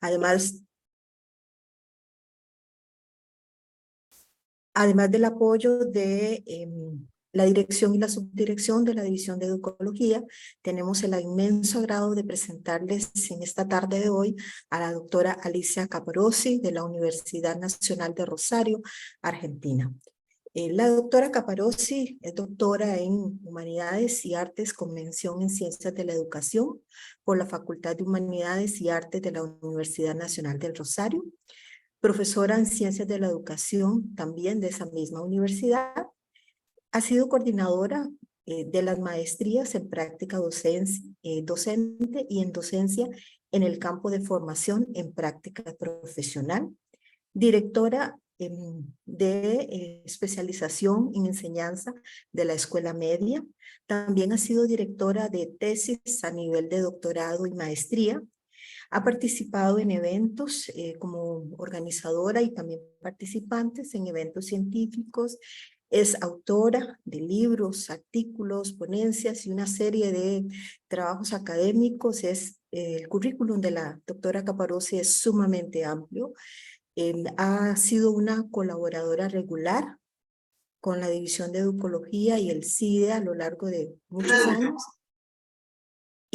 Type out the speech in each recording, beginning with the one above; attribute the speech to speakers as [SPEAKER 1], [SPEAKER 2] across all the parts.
[SPEAKER 1] Además del apoyo de la dirección y la subdirección de la División de Educología, tenemos el inmenso agrado de presentarles en esta tarde de hoy a la doctora Alicia Caparozzi de la Universidad Nacional de Rosario, Argentina. La doctora Caparozzi es doctora en Humanidades y Artes con mención en Ciencias de la Educación por la Facultad de Humanidades y Artes de la Universidad Nacional del Rosario, profesora en Ciencias de la Educación también de esa misma universidad. Ha sido coordinadora de las maestrías en práctica docente y en docencia en el campo de formación en práctica profesional, directora de especialización en enseñanza de la escuela media. También ha sido directora de tesis a nivel de doctorado y maestría. Ha participado en eventos como organizadora y también participantes en eventos científicos. Es autora de libros, artículos, ponencias y una serie de trabajos académicos. El currículum de la doctora Caparozzi es sumamente amplio. Ha sido una colaboradora regular con la División de Educología y el CIDE a lo largo de muchos años.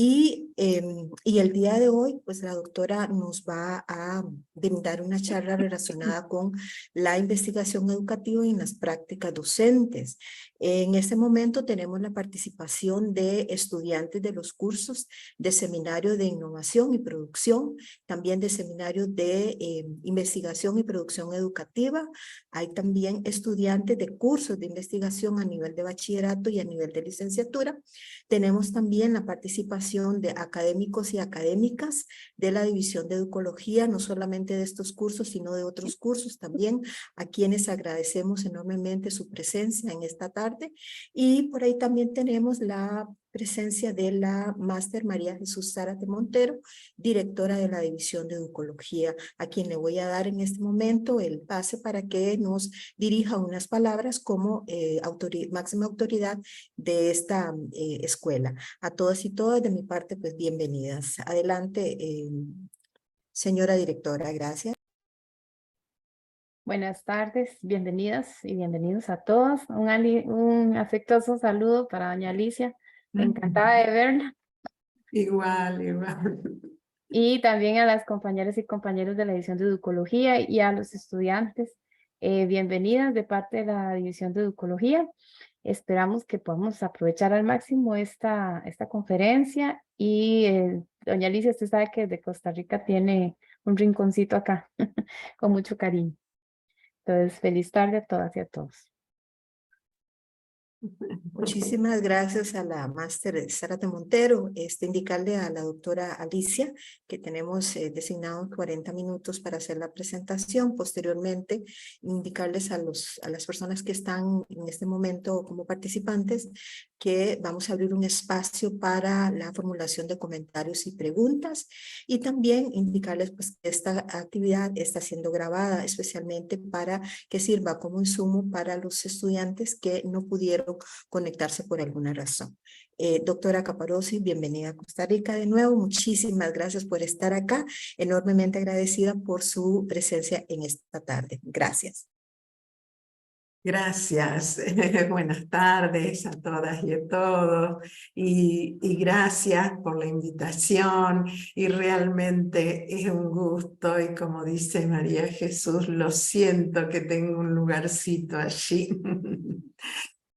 [SPEAKER 1] Y el día de hoy, pues la doctora nos va a brindar una charla relacionada con la investigación educativa y las prácticas docentes. En este momento tenemos la participación de estudiantes de los cursos de seminario de innovación y producción, también de seminario de investigación y producción educativa. Hay también estudiantes de cursos de investigación a nivel de bachillerato y a nivel de licenciatura. Tenemos también la participación de académicos y académicas de la División de Educología, no solamente de estos cursos, sino de otros cursos también, a quienes agradecemos enormemente su presencia en esta tarde. Y por ahí también tenemos la presencia de la máster María Jesús Zárate Montero, directora de la División de Educología, a quien le voy a dar en este momento el pase para que nos dirija unas palabras como máxima autoridad de esta escuela. A todas y todas de mi parte, pues bienvenidas. Adelante, señora directora, gracias.
[SPEAKER 2] Buenas tardes, bienvenidas y bienvenidos a todos. Un afectuoso saludo para doña Alicia, encantada de verla.
[SPEAKER 3] Igual, igual.
[SPEAKER 2] Y también a las compañeras y compañeros de la División de Educología y a los estudiantes. Bienvenidas de parte de la División de Educología. Esperamos que podamos aprovechar al máximo esta conferencia. Y doña Alicia, usted sabe que desde Costa Rica tiene un rinconcito acá, con mucho cariño. Entonces, feliz tarde a todas y a todos.
[SPEAKER 1] Muchísimas gracias a la máster Zárate Montero. Indicarle a la doctora Alicia que tenemos designados 40 minutos para hacer la presentación. Posteriormente, indicarles a las personas que están en este momento como participantes que vamos a abrir un espacio para la formulación de comentarios y preguntas, y también indicarles pues, que esta actividad está siendo grabada especialmente para que sirva como insumo para los estudiantes que no pudieron conectarse por alguna razón. Doctora Caparozzi, bienvenida a Costa Rica de nuevo. Muchísimas gracias por estar acá. Enormemente agradecida por su presencia en esta tarde. Gracias.
[SPEAKER 3] Gracias. Buenas tardes a todas y a todos. Y gracias por la invitación. Y realmente es un gusto. Y como dice María Jesús, lo siento que tengo un lugarcito allí.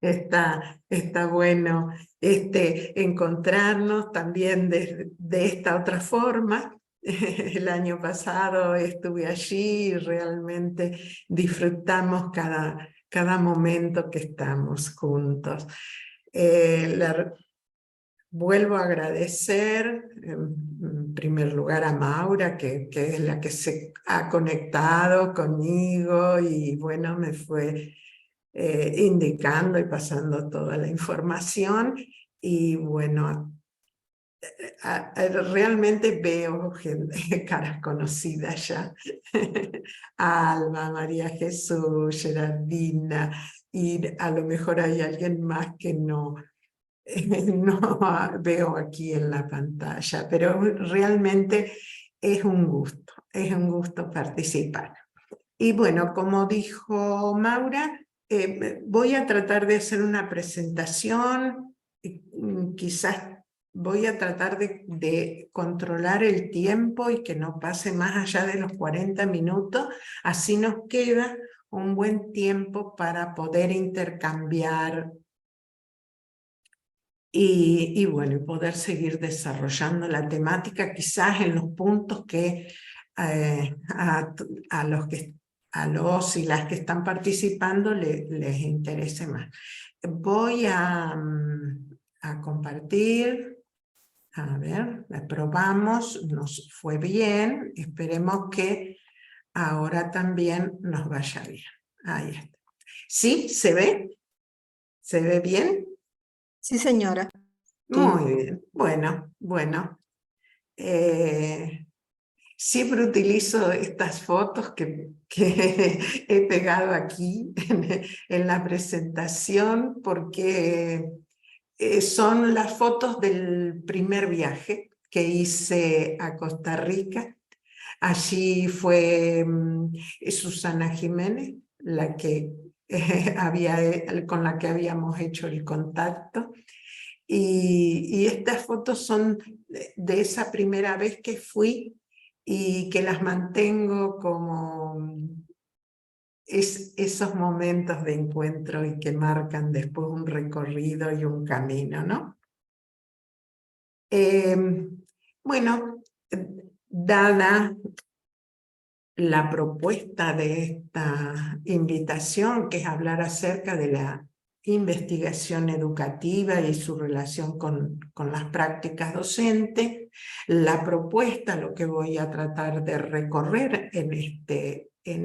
[SPEAKER 3] Está bueno encontrarnos también de esta otra forma. El año pasado estuve allí y realmente disfrutamos cada momento que estamos juntos. Vuelvo a agradecer en primer lugar a Maura, que es la que se ha conectado conmigo y bueno, me fue indicando y pasando toda la información. Y bueno, realmente veo caras conocidas ya. Alba, María Jesús, Gerardina, y a lo mejor hay alguien más que no veo aquí en la pantalla, pero realmente es un gusto. es un gusto participar. Y bueno, como dijo Maura, voy a tratar de hacer una presentación, quizás voy a tratar de controlar el tiempo y que no pase más allá de los 40 minutos, así nos queda un buen tiempo para poder intercambiar y bueno, poder seguir desarrollando la temática, quizás en los puntos que a los y las que están participando les interese más. Voy a compartir. A ver, probamos, nos fue bien, esperemos que ahora también nos vaya bien. Ahí está. ¿Sí? ¿Se ve? ¿Se ve bien?
[SPEAKER 1] Sí, señora.
[SPEAKER 3] Muy bien. Bueno. Siempre utilizo estas fotos que he pegado aquí en la presentación porque son las fotos del primer viaje que hice a Costa Rica. Allí fue Susana Jiménez, la que con la que habíamos hecho el contacto. Y estas fotos son de esa primera vez que fui y que las mantengo como esos momentos de encuentro y que marcan después un recorrido y un camino, ¿no? Bueno, dada la propuesta de esta invitación, que es hablar acerca de la investigación educativa y su relación con las prácticas docentes, la propuesta, lo que voy a tratar de recorrer en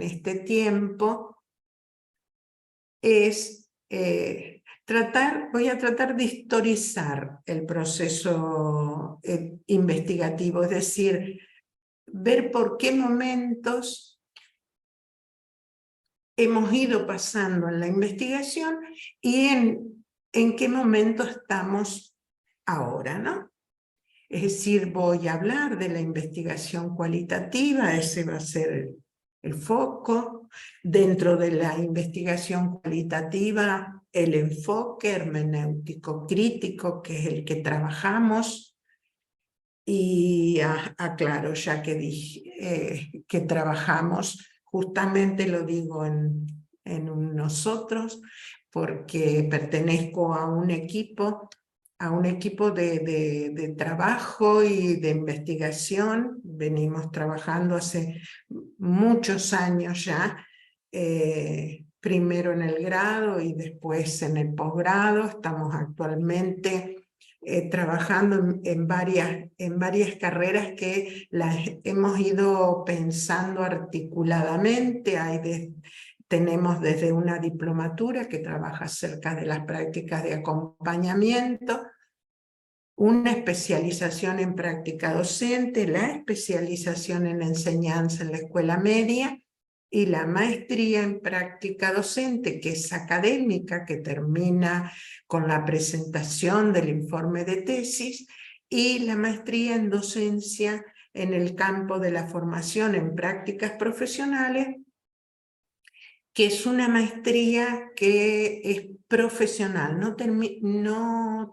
[SPEAKER 3] este tiempo, es voy a tratar de historizar el proceso investigativo, es decir, ver por qué momentos hemos ido pasando en la investigación y en qué momento estamos ahora, ¿no? Es decir, voy a hablar de la investigación cualitativa, ese va a ser el foco. Dentro de la investigación cualitativa, el enfoque hermenéutico crítico, que es el que trabajamos. Y aclaro, ya que dije que trabajamos, justamente lo digo en un nosotros, porque pertenezco a un equipo de trabajo y de investigación. Venimos trabajando hace muchos años ya, primero en el grado y después en el posgrado. Estamos actualmente trabajando en varias carreras que las hemos ido pensando articuladamente. Tenemos desde una diplomatura que trabaja acerca de las prácticas de acompañamiento, una especialización en práctica docente, la especialización en enseñanza en la escuela media y la maestría en práctica docente, que es académica, que termina con la presentación del informe de tesis, y la maestría en docencia en el campo de la formación en prácticas profesionales, que es una maestría que es profesional, no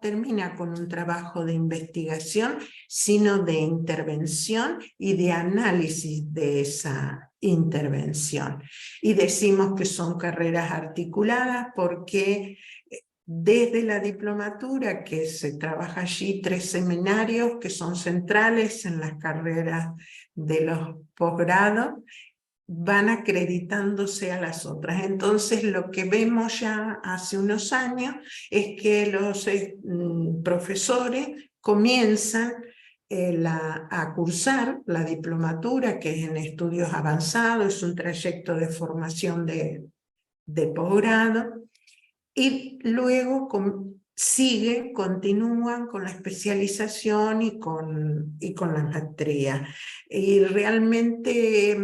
[SPEAKER 3] termina con un trabajo de investigación, sino de intervención y de análisis de esa intervención. Y decimos que son carreras articuladas porque desde la diplomatura, que se trabaja allí 3 seminarios que son centrales en las carreras de los posgrados, van acreditándose a las otras. Entonces lo que vemos ya hace unos años es que los profesores comienzan a cursar la diplomatura, que es en estudios avanzados, es un trayecto de formación de posgrado, y luego continúan con la especialización y con la maestría. Y realmente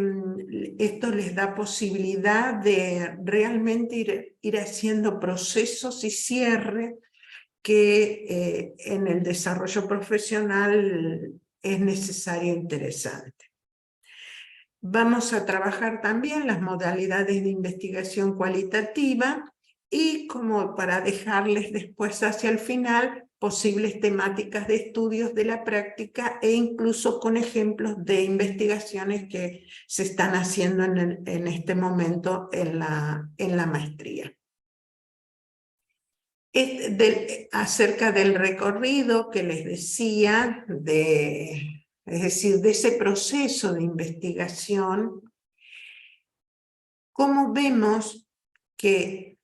[SPEAKER 3] esto les da posibilidad de realmente ir haciendo procesos y cierre que en el desarrollo profesional es necesario e interesante. Vamos a trabajar también las modalidades de investigación cualitativa y como para dejarles después hacia el final posibles temáticas de estudios de la práctica e incluso con ejemplos de investigaciones que se están haciendo en este momento en la maestría. Acerca del recorrido que les decía, es decir, de ese proceso de investigación, cómo vemos que,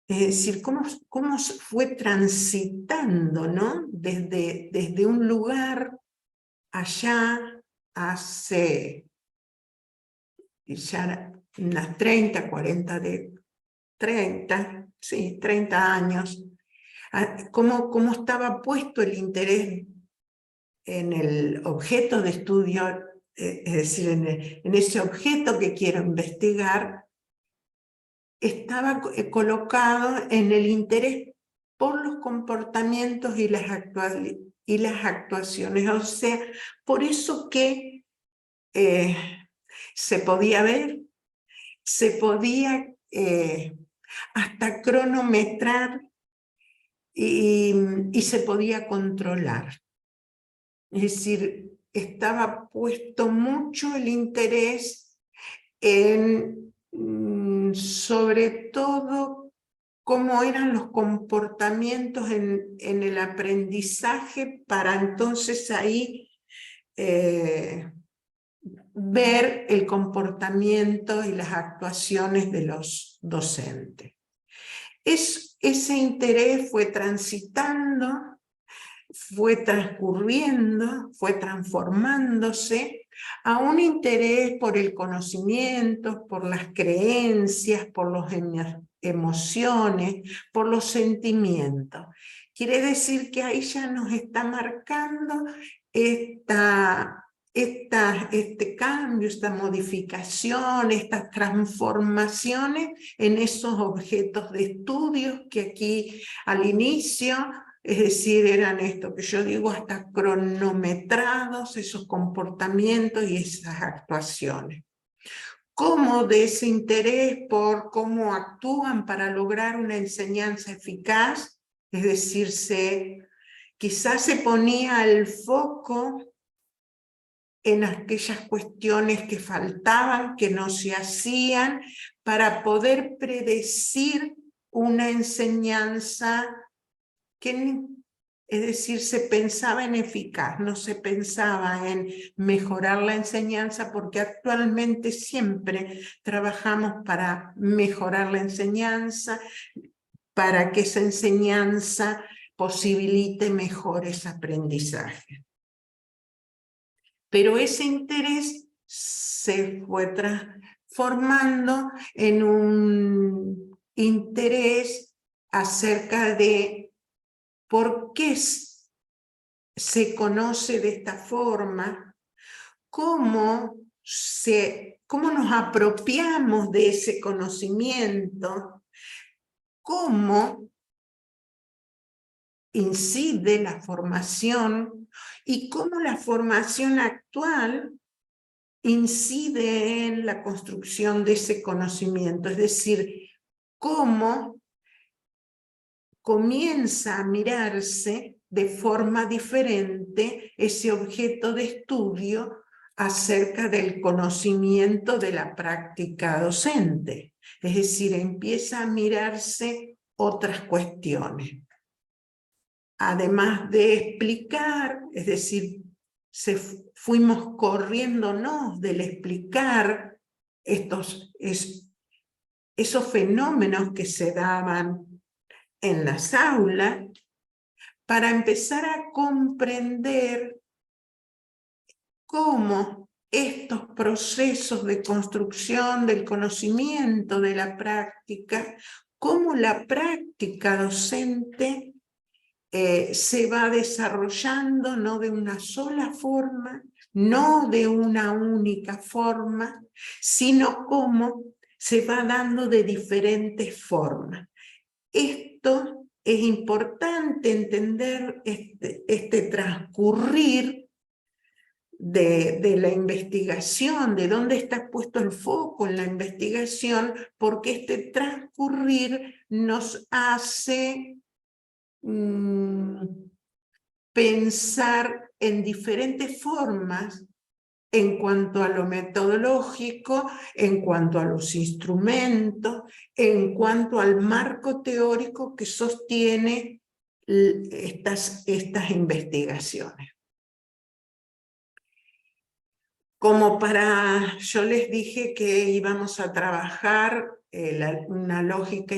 [SPEAKER 3] es decir, cómo fue transitando, ¿no? Desde un lugar allá hace ya unas 30, 30 años, cómo estaba puesto el interés en el objeto de estudio, es decir, en ese objeto que quiero investigar, estaba colocado en el interés por los comportamientos y las actuaciones. O sea, por eso que se podía ver, se podía hasta cronometrar y se podía controlar. Es decir, estaba puesto mucho el interés en, sobre todo, cómo eran los comportamientos en el aprendizaje para entonces ahí ver el comportamiento y las actuaciones de los docentes. Ese interés fue transitando, fue transcurriendo, fue transformándose a un interés por el conocimiento, por las creencias, por las emociones, por los sentimientos. Quiere decir que ahí ya nos está marcando este cambio, esta modificación, estas transformaciones en esos objetos de estudios que aquí al inicio, es decir, eran esto que yo digo hasta cronometrados, esos comportamientos y esas actuaciones. Cómo de ese interés por cómo actúan para lograr una enseñanza eficaz, es decir, quizás se ponía el foco en aquellas cuestiones que faltaban, que no se hacían, para poder predecir una enseñanza que, es decir, se pensaba en eficaz, no se pensaba en mejorar la enseñanza, porque actualmente siempre trabajamos para mejorar la enseñanza, para que esa enseñanza posibilite mejores aprendizajes. Pero ese interés se fue transformando en un interés acerca de por qué se conoce de esta forma, cómo nos apropiamos de ese conocimiento, cómo incide la formación y cómo la formación actual incide en la construcción de ese conocimiento, es decir, cómo comienza a mirarse de forma diferente ese objeto de estudio acerca del conocimiento de la práctica docente. Es decir, empieza a mirarse otras cuestiones. Además de explicar, es decir, fuimos corriéndonos del explicar esos fenómenos que se daban en las aulas, para empezar a comprender cómo estos procesos de construcción del conocimiento, de la práctica, cómo la práctica docente se va desarrollando no de una sola forma, no de una única forma, sino cómo se va dando de diferentes formas. Esto es importante entender este transcurrir de la investigación, de dónde está puesto el foco en la investigación, porque este transcurrir nos hace pensar en diferentes formas en cuanto a lo metodológico, en cuanto a los instrumentos, en cuanto al marco teórico que sostiene estas investigaciones. Yo les dije que íbamos a trabajar una lógica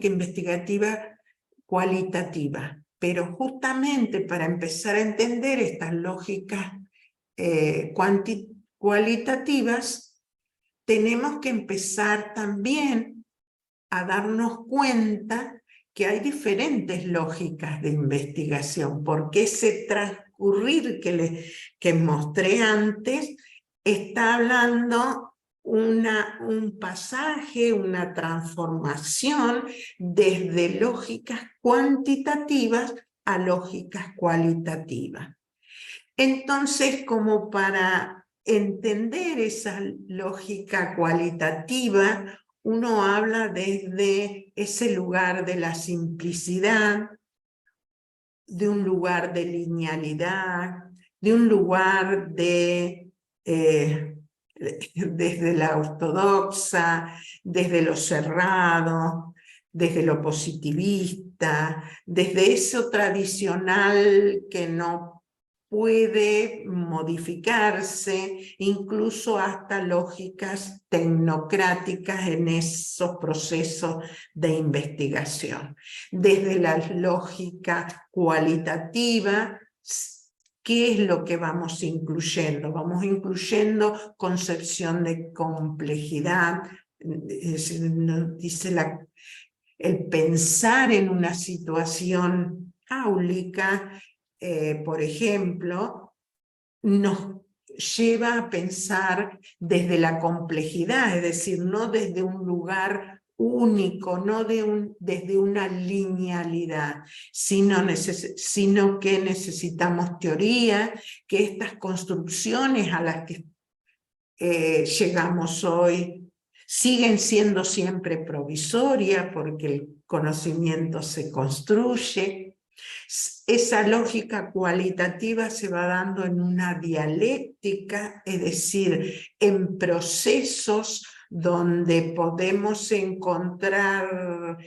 [SPEAKER 3] investigativa cualitativa, pero justamente para empezar a entender estas lógicas cualitativas, tenemos que empezar también a darnos cuenta que hay diferentes lógicas de investigación, porque ese transcurrir que mostré antes está hablando un pasaje, una transformación desde lógicas cuantitativas a lógicas cualitativas. Entonces, como para entender esa lógica cualitativa, uno habla desde ese lugar de la simplicidad, de un lugar de linealidad, de un lugar desde la ortodoxa, desde lo cerrado, desde lo positivista, desde eso tradicional que no puede modificarse, incluso hasta lógicas tecnocráticas en esos procesos de investigación. Desde la lógica cualitativa, ¿qué es lo que vamos incluyendo? Vamos incluyendo concepción de complejidad, dice el pensar en una situación áulica, por ejemplo, nos lleva a pensar desde la complejidad, es decir, no desde un lugar único, no desde una linealidad, sino que necesitamos teoría, que estas construcciones a las que llegamos hoy siguen siendo siempre provisorias porque el conocimiento se construye. Esa lógica cualitativa se va dando en una dialéctica, es decir, en procesos donde podemos encontrar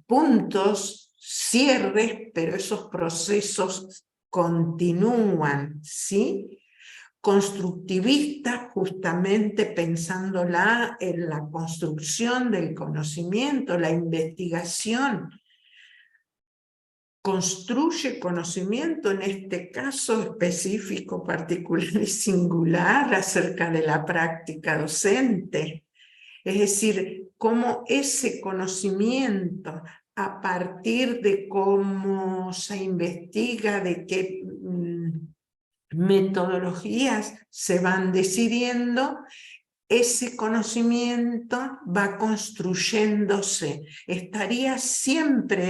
[SPEAKER 3] puntos, cierres, pero esos procesos continúan, ¿sí? Constructivista, justamente pensándola en la construcción del conocimiento, la investigación. Construye conocimiento, en este caso específico, particular y singular, acerca de la práctica docente. Es decir, cómo ese conocimiento, a partir de cómo se investiga, de qué metodologías se van decidiendo, ese conocimiento va construyéndose. Estaría siempre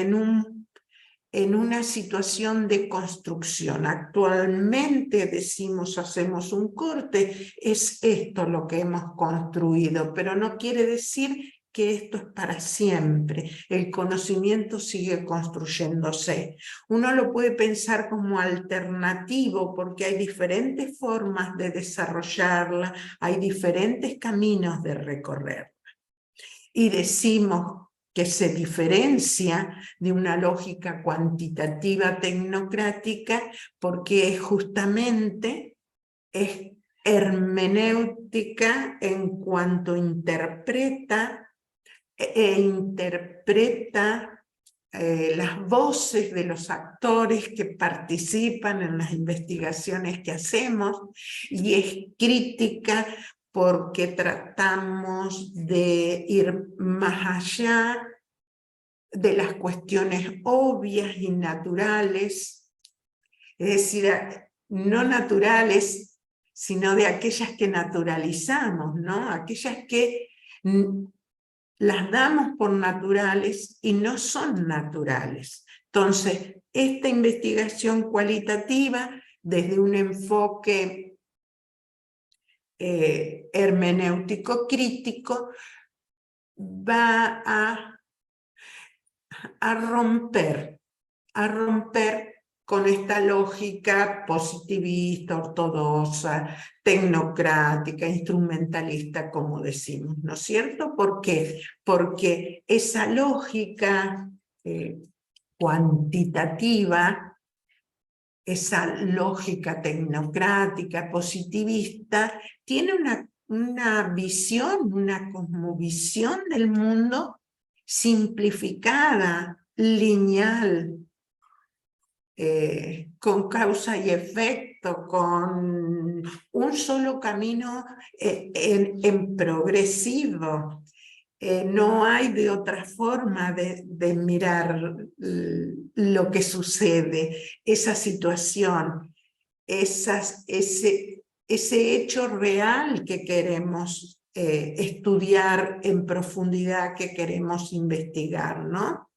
[SPEAKER 3] en una situación de construcción. Actualmente decimos, hacemos un corte, es esto lo que hemos construido, pero no quiere decir que esto es para siempre. El conocimiento sigue construyéndose. Uno lo puede pensar como alternativo porque hay diferentes formas de desarrollarla, hay diferentes caminos de recorrerla. Y decimos que se diferencia de una lógica cuantitativa tecnocrática porque justamente es hermenéutica en cuanto interpreta las voces de los actores que participan en las investigaciones que hacemos, y es crítica porque tratamos de ir más allá de las cuestiones obvias y naturales, es decir, no naturales, sino de aquellas que naturalizamos, ¿no? Aquellas que las damos por naturales y no son naturales. Entonces, esta investigación cualitativa desde un enfoque hermenéutico crítico, va a romper con esta lógica positivista, ortodoxa, tecnocrática, instrumentalista, como decimos, ¿no es cierto? ¿Por qué? Porque esa lógica cuantitativa, esa lógica tecnocrática, positivista, tiene una visión, una cosmovisión del mundo simplificada, lineal, con causa y efecto, con un solo camino en progresivo. No hay de otra forma de mirar lo que sucede, esa situación, ese hecho real que queremos estudiar en profundidad, que queremos investigar, ¿no?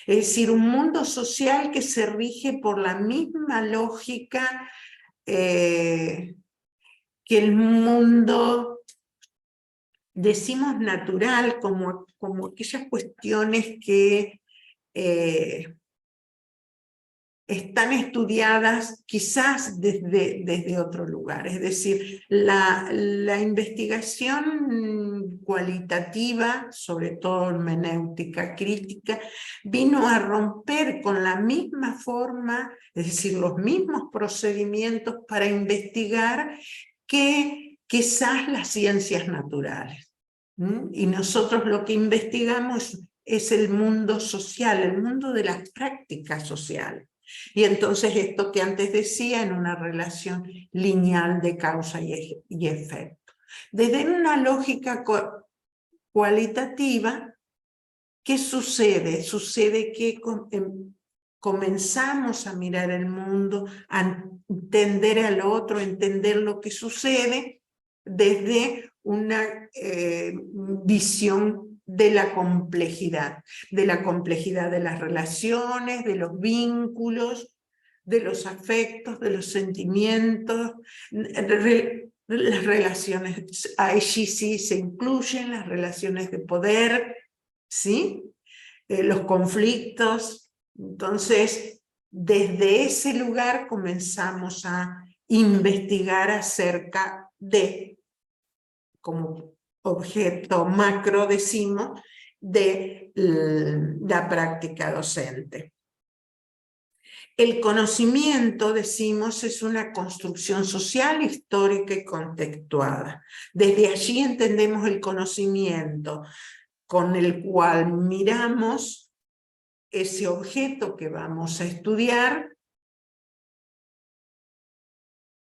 [SPEAKER 3] Es decir, un mundo social que se rige por la misma lógica que el mundo, decimos natural, como aquellas cuestiones que están estudiadas quizás desde otro lugar. Es decir, la investigación cualitativa, sobre todo hermenéutica crítica, vino a romper con la misma forma, es decir, los mismos procedimientos para investigar que quizás las ciencias naturales. Y nosotros lo que investigamos es el mundo social, el mundo de las prácticas sociales. Y entonces esto que antes decía, en una relación lineal de causa y efecto. Desde una lógica cualitativa, ¿qué sucede? Sucede que comenzamos a mirar el mundo, a entender al otro, a entender lo que sucede desde una visión de la complejidad de las relaciones, de los vínculos, de los afectos, de los sentimientos, las relaciones, allí sí se incluyen las relaciones de poder, ¿sí? Los conflictos. Entonces, desde ese lugar comenzamos a investigar acerca de, como objeto macro decimos, de la práctica docente. El conocimiento, decimos, es una construcción social, histórica y contextuada. Desde allí entendemos el conocimiento con el cual miramos ese objeto que vamos a estudiar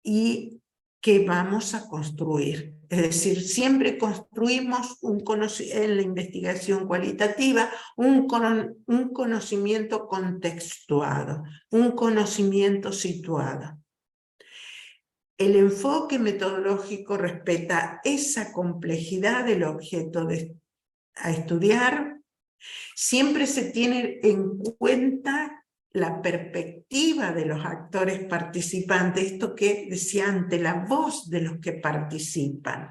[SPEAKER 3] y que vamos a construir. Es decir, siempre construimos en la investigación cualitativa un conocimiento contextuado, un conocimiento situado. El enfoque metodológico respeta esa complejidad del objeto a estudiar. Siempre se tiene en cuenta la perspectiva de los actores participantes, esto que decía antes, la voz de los que participan.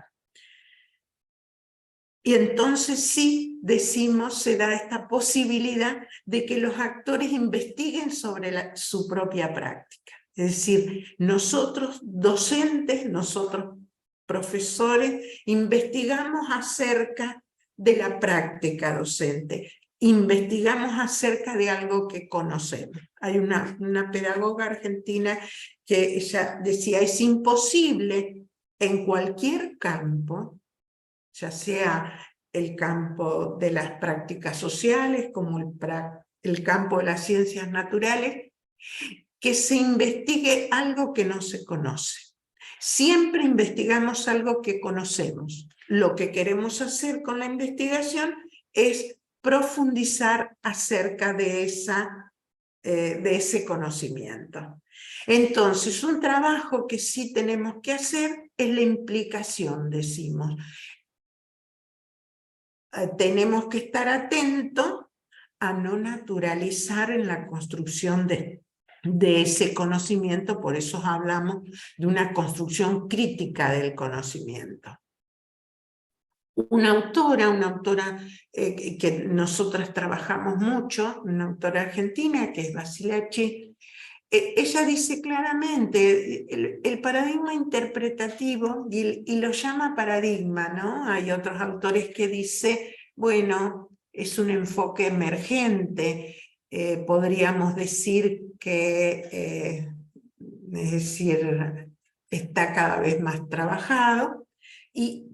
[SPEAKER 3] Y entonces sí, decimos, se da esta posibilidad de que los actores investiguen sobre su propia práctica. Es decir, nosotros docentes, nosotros profesores, investigamos acerca de la práctica docente. Investigamos acerca de algo que conocemos. Hay una pedagoga argentina que ella decía, es imposible en cualquier campo, ya sea el campo de las prácticas sociales como el campo de las ciencias naturales, que se investigue algo que no se conoce. Siempre investigamos algo que conocemos. Lo que queremos hacer con la investigación es profundizar acerca de ese conocimiento. Entonces, un trabajo que sí tenemos que hacer es la implicación, decimos. Tenemos que estar atentos a no naturalizar en la construcción de de ese conocimiento, por eso hablamos de una construcción crítica del conocimiento. Una autora que nosotras trabajamos mucho, una autora argentina que es Basilacci, ella dice claramente el paradigma interpretativo, y lo llama paradigma, ¿no? Hay otros autores que dicen, bueno, es un enfoque emergente, podríamos decir que, es decir, está cada vez más trabajado,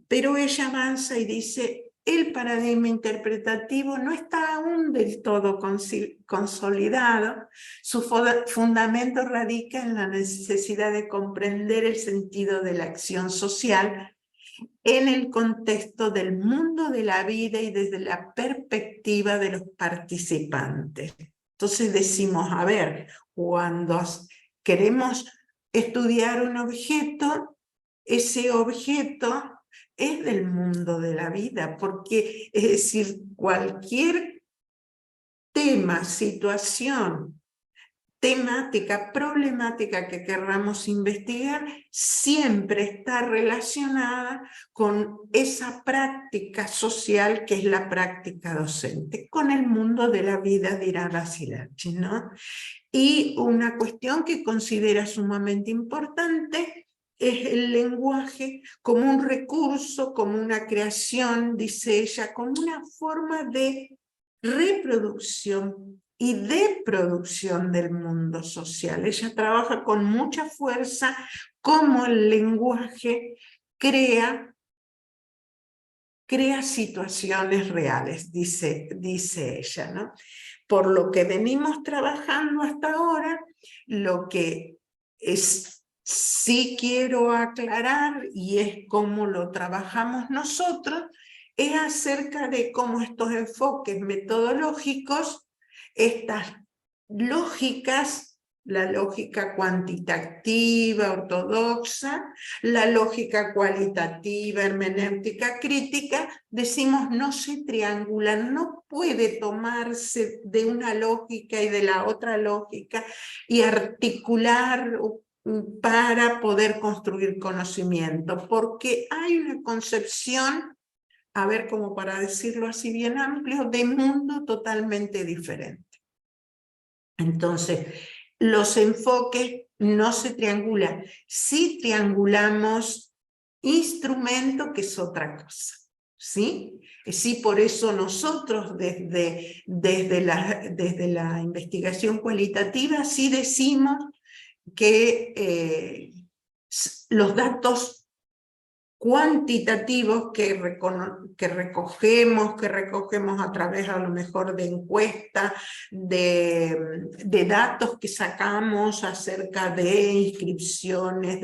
[SPEAKER 3] pero ella avanza y dice, el paradigma interpretativo no está aún del todo consolidado. Su fundamento radica en la necesidad de comprender el sentido de la acción social en el contexto del mundo de la vida y desde la perspectiva de los participantes. Entonces decimos, a ver, cuando queremos estudiar un objeto, ese objeto es del mundo de la vida, porque es decir, cualquier tema, situación, temática, problemática que querramos investigar, siempre está relacionada con esa práctica social que es la práctica docente, con el mundo de la vida, dirá Basilacci, ¿no? Y una cuestión que considera sumamente importante es el lenguaje como un recurso, como una creación, dice ella, como una forma de reproducción y de producción del mundo social. Ella trabaja con mucha fuerza cómo el lenguaje crea situaciones reales, dice ella, ¿no? Por lo que venimos trabajando hasta ahora, lo que sí quiero aclarar, y es cómo lo trabajamos nosotros, es acerca de cómo estos enfoques metodológicos, estas lógicas, la lógica cuantitativa ortodoxa, la lógica cualitativa, hermenéutica crítica, decimos no se triangulan, no puede tomarse de una lógica y de la otra lógica y articular para poder construir conocimiento, porque hay una concepción, a ver, como para decirlo así bien amplio, de mundo totalmente diferente. Entonces, los enfoques no se triangulan. Sí triangulamos instrumento, que es otra cosa, ¿sí? Sí, por eso nosotros desde la investigación cualitativa sí decimos que los datos cuantitativos que recogemos a través a lo mejor de encuestas, de datos que sacamos acerca de inscripciones,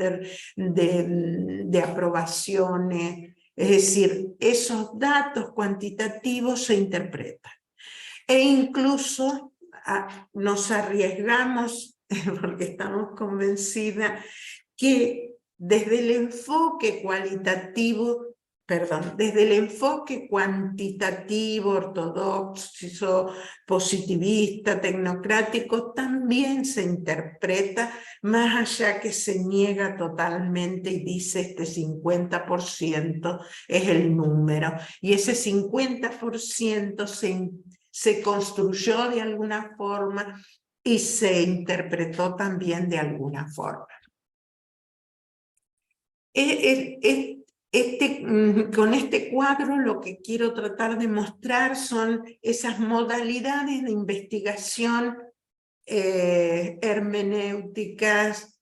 [SPEAKER 3] de aprobaciones, es decir, esos datos cuantitativos se interpretan. E incluso nos arriesgamos, porque estamos convencidas que desde el enfoque cuantitativo, ortodoxo, positivista, tecnocrático, también se interpreta, más allá que se niega totalmente y dice este 50% es el número, y ese 50% se construyó de alguna forma y se interpretó también de alguna forma. Con este cuadro lo que quiero tratar de mostrar son esas modalidades de investigación hermenéuticas,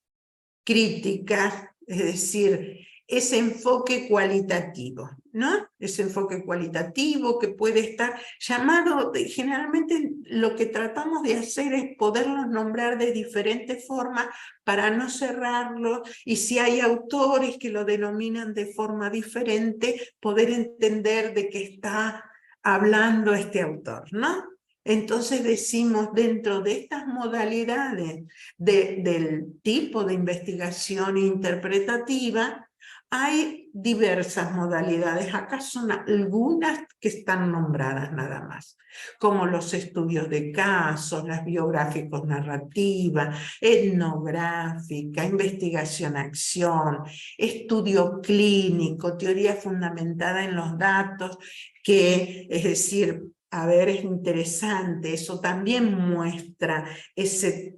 [SPEAKER 3] críticas, es decir, ese enfoque cualitativo, ¿no? Ese enfoque cualitativo que puede estar llamado, generalmente lo que tratamos de hacer es poderlos nombrar de diferentes formas para no cerrarlo, y si hay autores que lo denominan de forma diferente, poder entender de qué está hablando este autor, ¿no? Entonces decimos, dentro de estas modalidades del tipo de investigación interpretativa, Hay diversas modalidades, acá son algunas que están nombradas nada más, como los estudios de casos, las biográficos narrativas, etnográfica, investigación-acción, estudio clínico, teoría fundamentada en los datos, que es decir, a ver, es interesante, eso también muestra ese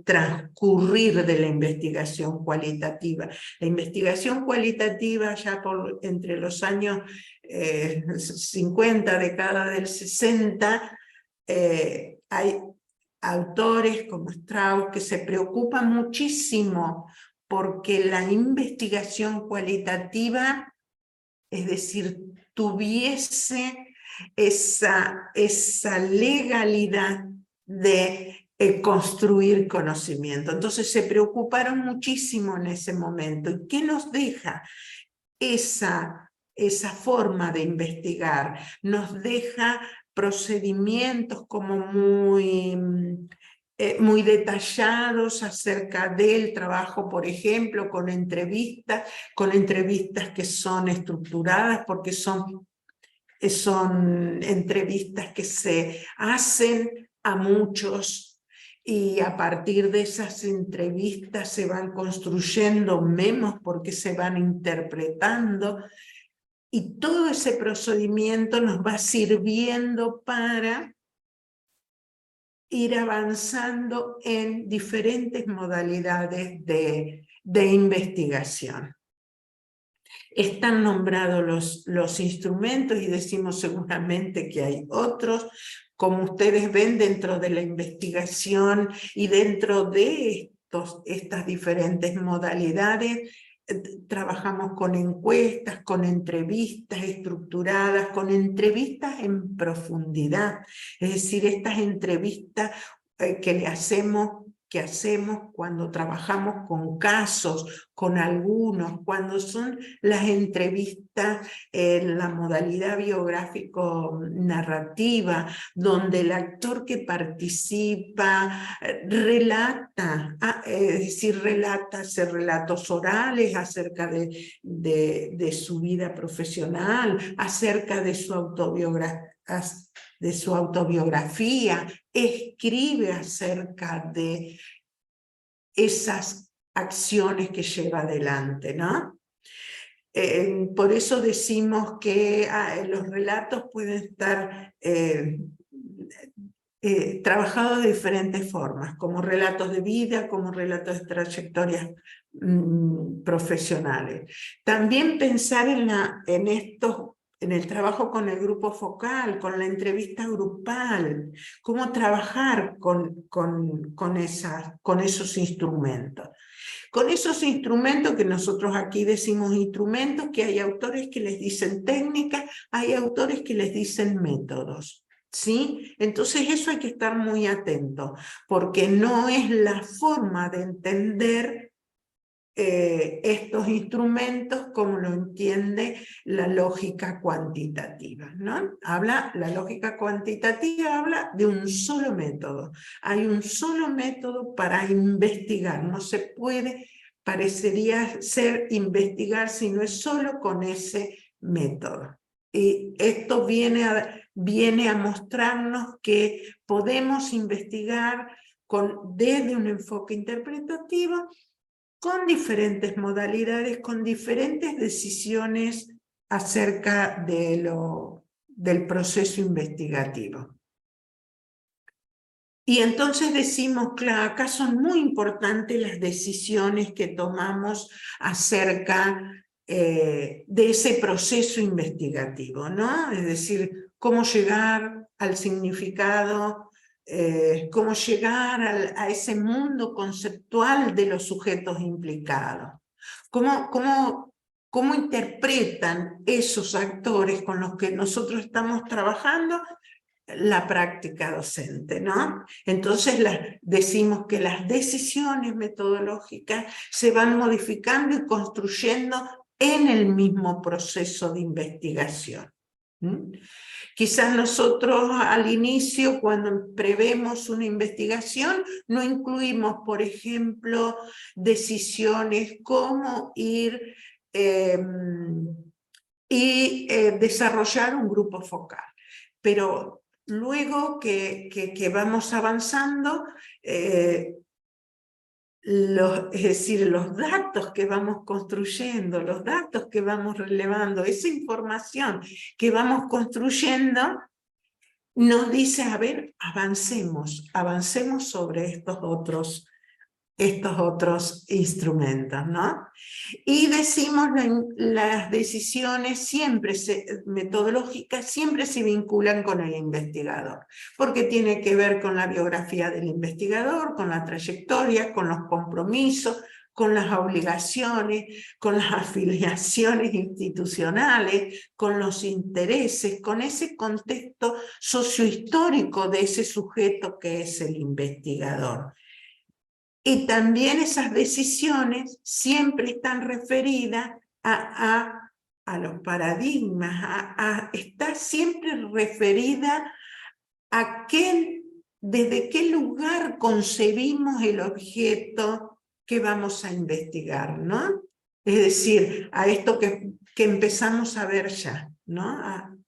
[SPEAKER 3] transcurrir de la investigación cualitativa. La investigación cualitativa ya entre los años 50, década del 60, hay autores como Strauss que se preocupan muchísimo porque la investigación cualitativa, es decir, tuviese esa legalidad de construir conocimiento. Entonces se preocuparon muchísimo en ese momento. ¿Y qué nos deja esa forma de investigar? Nos deja procedimientos como muy detallados acerca del trabajo, por ejemplo, con entrevistas que son estructuradas porque son entrevistas que se hacen a muchos y a partir de esas entrevistas se van construyendo memos porque se van interpretando y todo ese procedimiento nos va sirviendo para ir avanzando en diferentes modalidades de investigación. Están nombrados los instrumentos y decimos seguramente que hay otros. Como ustedes ven dentro de la investigación y dentro de estas diferentes modalidades, trabajamos con encuestas, con entrevistas estructuradas, con entrevistas en profundidad. Es decir, estas entrevistas que hacemos cuando trabajamos con casos, con algunos, cuando son las entrevistas en la modalidad biográfico-narrativa, donde el actor que participa relata, es decir, hace relatos orales acerca de su vida profesional, acerca de su autobiografía, escribe acerca de esas acciones que lleva adelante, ¿no? Por eso decimos que los relatos pueden estar trabajados de diferentes formas, como relatos de vida, como relatos de trayectorias profesionales. También pensar en el trabajo con el grupo focal, con la entrevista grupal, cómo trabajar con esos instrumentos. Con esos instrumentos que nosotros aquí decimos instrumentos, que hay autores que les dicen técnicas, hay autores que les dicen métodos. ¿Sí? Entonces eso hay que estar muy atento, porque no es la forma de entender estos instrumentos como lo entiende la lógica cuantitativa, ¿no? La lógica cuantitativa habla de un solo método. Hay un solo método para investigar. No se puede, parecería ser investigar si no es solo con ese método. Y esto viene a mostrarnos que podemos investigar desde un enfoque interpretativo con diferentes modalidades, con diferentes decisiones acerca del proceso investigativo. Y entonces decimos, claro, acá son muy importantes las decisiones que tomamos acerca de ese proceso investigativo, ¿no? Es decir, cómo llegar al significado, cómo llegar a ese mundo conceptual de los sujetos implicados. Cómo interpretan esos actores con los que nosotros estamos trabajando la práctica docente, ¿no? Entonces decimos que las decisiones metodológicas se van modificando y construyendo en el mismo proceso de investigación. Quizás nosotros al inicio, cuando prevemos una investigación, no incluimos, por ejemplo, decisiones como ir y desarrollar un grupo focal. Pero luego que vamos avanzando, es decir, los datos que vamos construyendo, los datos que vamos relevando, esa información que vamos construyendo, nos dice, a ver, avancemos sobre estos otros instrumentos, ¿no? Y decimos, las decisiones metodológicas siempre se vinculan con el investigador, porque tiene que ver con la biografía del investigador, con la trayectoria, con los compromisos, con las obligaciones, con las afiliaciones institucionales, con los intereses, con ese contexto sociohistórico de ese sujeto que es el investigador. Y también esas decisiones siempre están referidas a los paradigmas, está siempre referida a desde qué lugar concebimos el objeto que vamos a investigar, ¿no? Es decir, a esto que empezamos a ver ya, ¿no?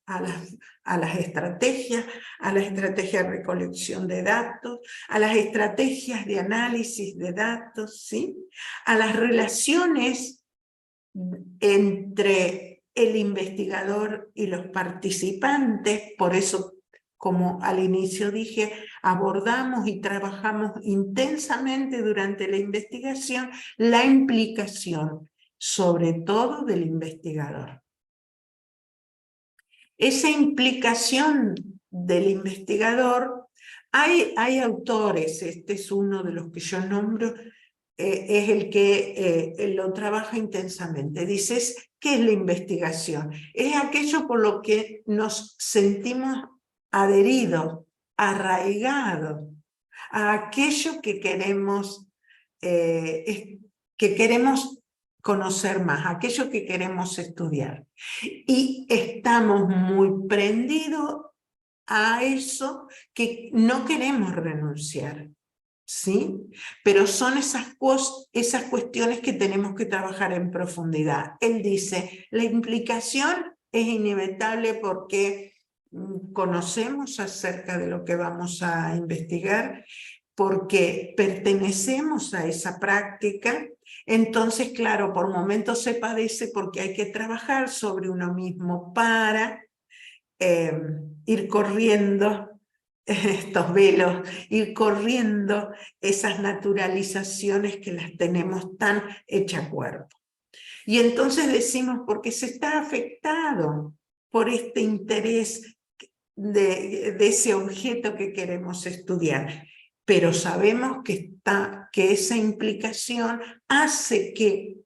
[SPEAKER 3] A las estrategias de recolección de datos, a las estrategias de análisis de datos, ¿sí? A las relaciones entre el investigador y los participantes, por eso, como al inicio dije, abordamos y trabajamos intensamente durante la investigación la implicación, sobre todo del investigador. Esa implicación del investigador, hay autores, este es uno de los que yo nombro, es el que lo trabaja intensamente. Dices, ¿qué es la investigación? Es aquello por lo que nos sentimos adheridos, arraigados, a aquello que queremos conocer más, aquello que queremos estudiar. Y estamos muy prendidos a eso que no queremos renunciar, ¿sí? Pero son esas cuestiones que tenemos que trabajar en profundidad. Él dice, la implicación es inevitable porque conocemos acerca de lo que vamos a investigar, porque pertenecemos a esa práctica. Entonces, claro, por momentos se padece porque hay que trabajar sobre uno mismo para ir corriendo estos velos, ir corriendo esas naturalizaciones que las tenemos tan hecha cuerpo. Y entonces decimos, porque se está afectado por este interés de ese objeto que queremos estudiar. Pero sabemos que esa implicación hace que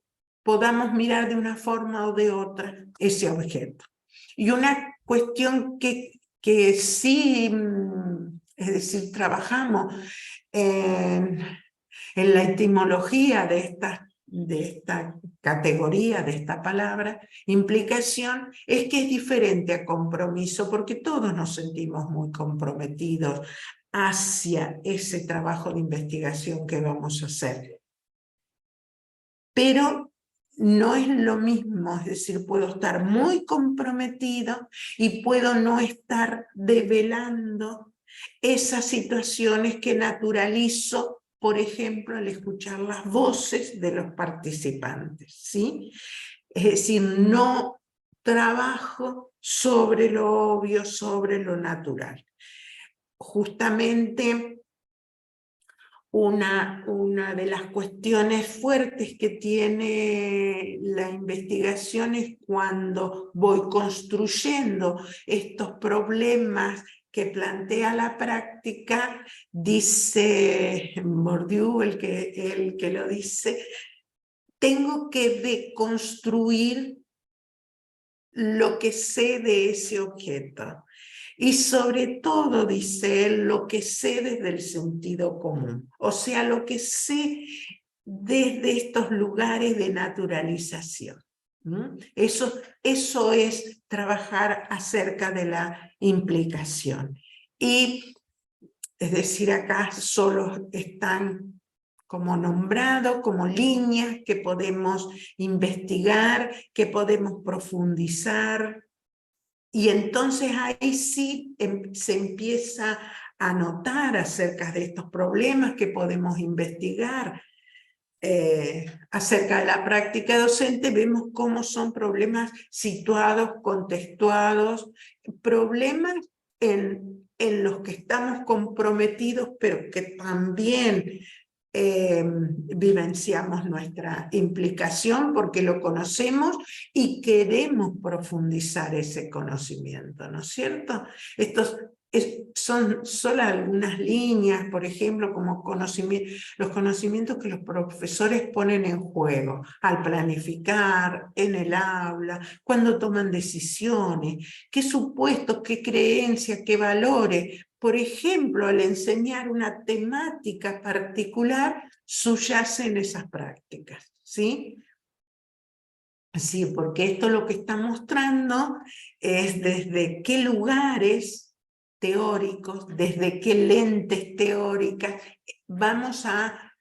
[SPEAKER 3] podamos mirar de una forma o de otra ese objeto. Y una cuestión que sí, es decir, trabajamos en la etimología de esta categoría, de esta palabra, implicación, es que es diferente a compromiso, porque todos nos sentimos muy comprometidos hacia ese trabajo de investigación que vamos a hacer. Pero no es lo mismo, es decir, puedo estar muy comprometido y puedo no estar develando esas situaciones que naturalizo, por ejemplo, al escuchar las voces de los participantes, ¿sí? Es decir, no trabajo sobre lo obvio, sobre lo natural. Justamente una de las cuestiones fuertes que tiene la investigación es cuando voy construyendo estos problemas que plantea la práctica, dice Bourdieu, el que lo dice, tengo que deconstruir lo que sé de ese objeto. Y sobre todo, dice él, lo que sé desde el sentido común. O sea, lo que sé desde estos lugares de naturalización. Eso es trabajar acerca de la implicación. Y, es decir, acá solo están como nombrado, como líneas que podemos investigar, que podemos profundizar. Y entonces ahí sí se empieza a notar acerca de estos problemas que podemos investigar. Acerca de la práctica docente, vemos cómo son problemas situados, contextuados, problemas en los que estamos comprometidos, pero que también vivenciamos nuestra implicación porque lo conocemos y queremos profundizar ese conocimiento, ¿no es cierto? Estos son solo algunas líneas, por ejemplo, como los conocimientos que los profesores ponen en juego al planificar, en el aula, cuando toman decisiones, qué supuestos, qué creencias, qué valores. Por ejemplo, al enseñar una temática particular, subyacen esas prácticas, ¿sí? Sí, porque esto lo que está mostrando es desde qué lugares teóricos, desde qué lentes teóricas vamos a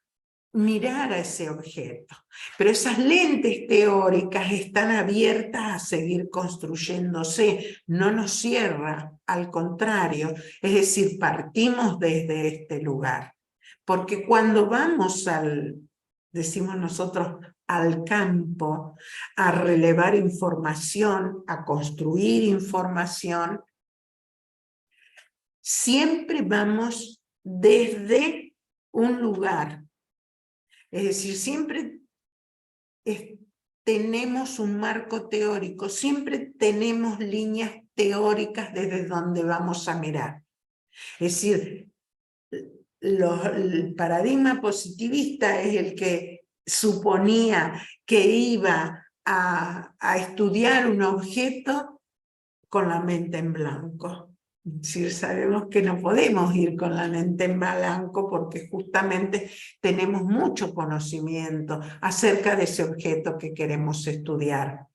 [SPEAKER 3] mirar a ese objeto. Pero esas lentes teóricas están abiertas a seguir construyéndose, no nos cierra, al contrario, es decir, partimos desde este lugar. Porque cuando vamos decimos nosotros, al campo, a relevar información, a construir información, siempre vamos desde un lugar. Es decir, siempre tenemos un marco teórico, siempre tenemos líneas teóricas desde donde vamos a mirar. Es decir, el paradigma positivista es el que suponía que iba a estudiar un objeto con la mente en blanco. Es decir, sabemos que no podemos ir con la mente en blanco porque justamente tenemos mucho conocimiento acerca de ese objeto que queremos estudiar.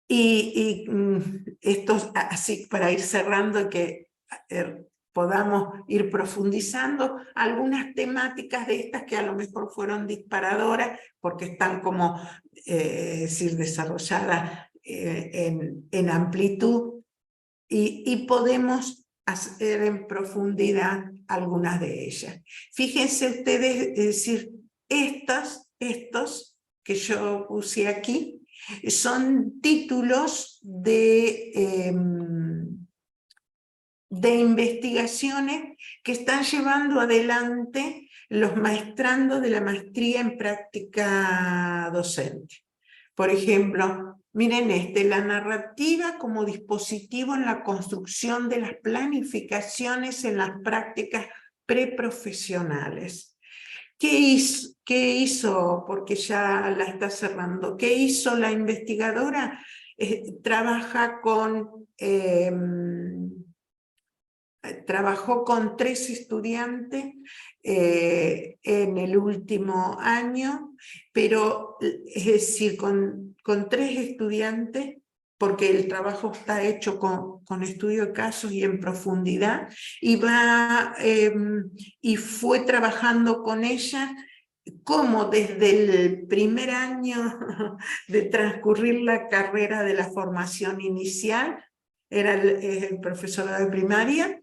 [SPEAKER 3] Y esto así para ir cerrando y que podamos ir profundizando algunas temáticas de estas que a lo mejor fueron disparadoras porque están como decir, desarrolladas en amplitud y podemos hacer en profundidad algunas de ellas. Fíjense ustedes, es decir, estos que yo puse aquí son títulos de investigaciones que están llevando adelante los maestrandos de la maestría en práctica docente. Por ejemplo, miren la narrativa como dispositivo en la construcción de las planificaciones en las prácticas preprofesionales. ¿Qué hizo? Porque ya la está cerrando. ¿Qué hizo la investigadora? Trabajó con 3 estudiantes en el último año, pero es decir, con 3 estudiantes, porque el trabajo está hecho con estudio de casos y en profundidad, y fue trabajando con ella como desde el primer año de transcurrir la carrera de la formación inicial, era el profesorado de primaria,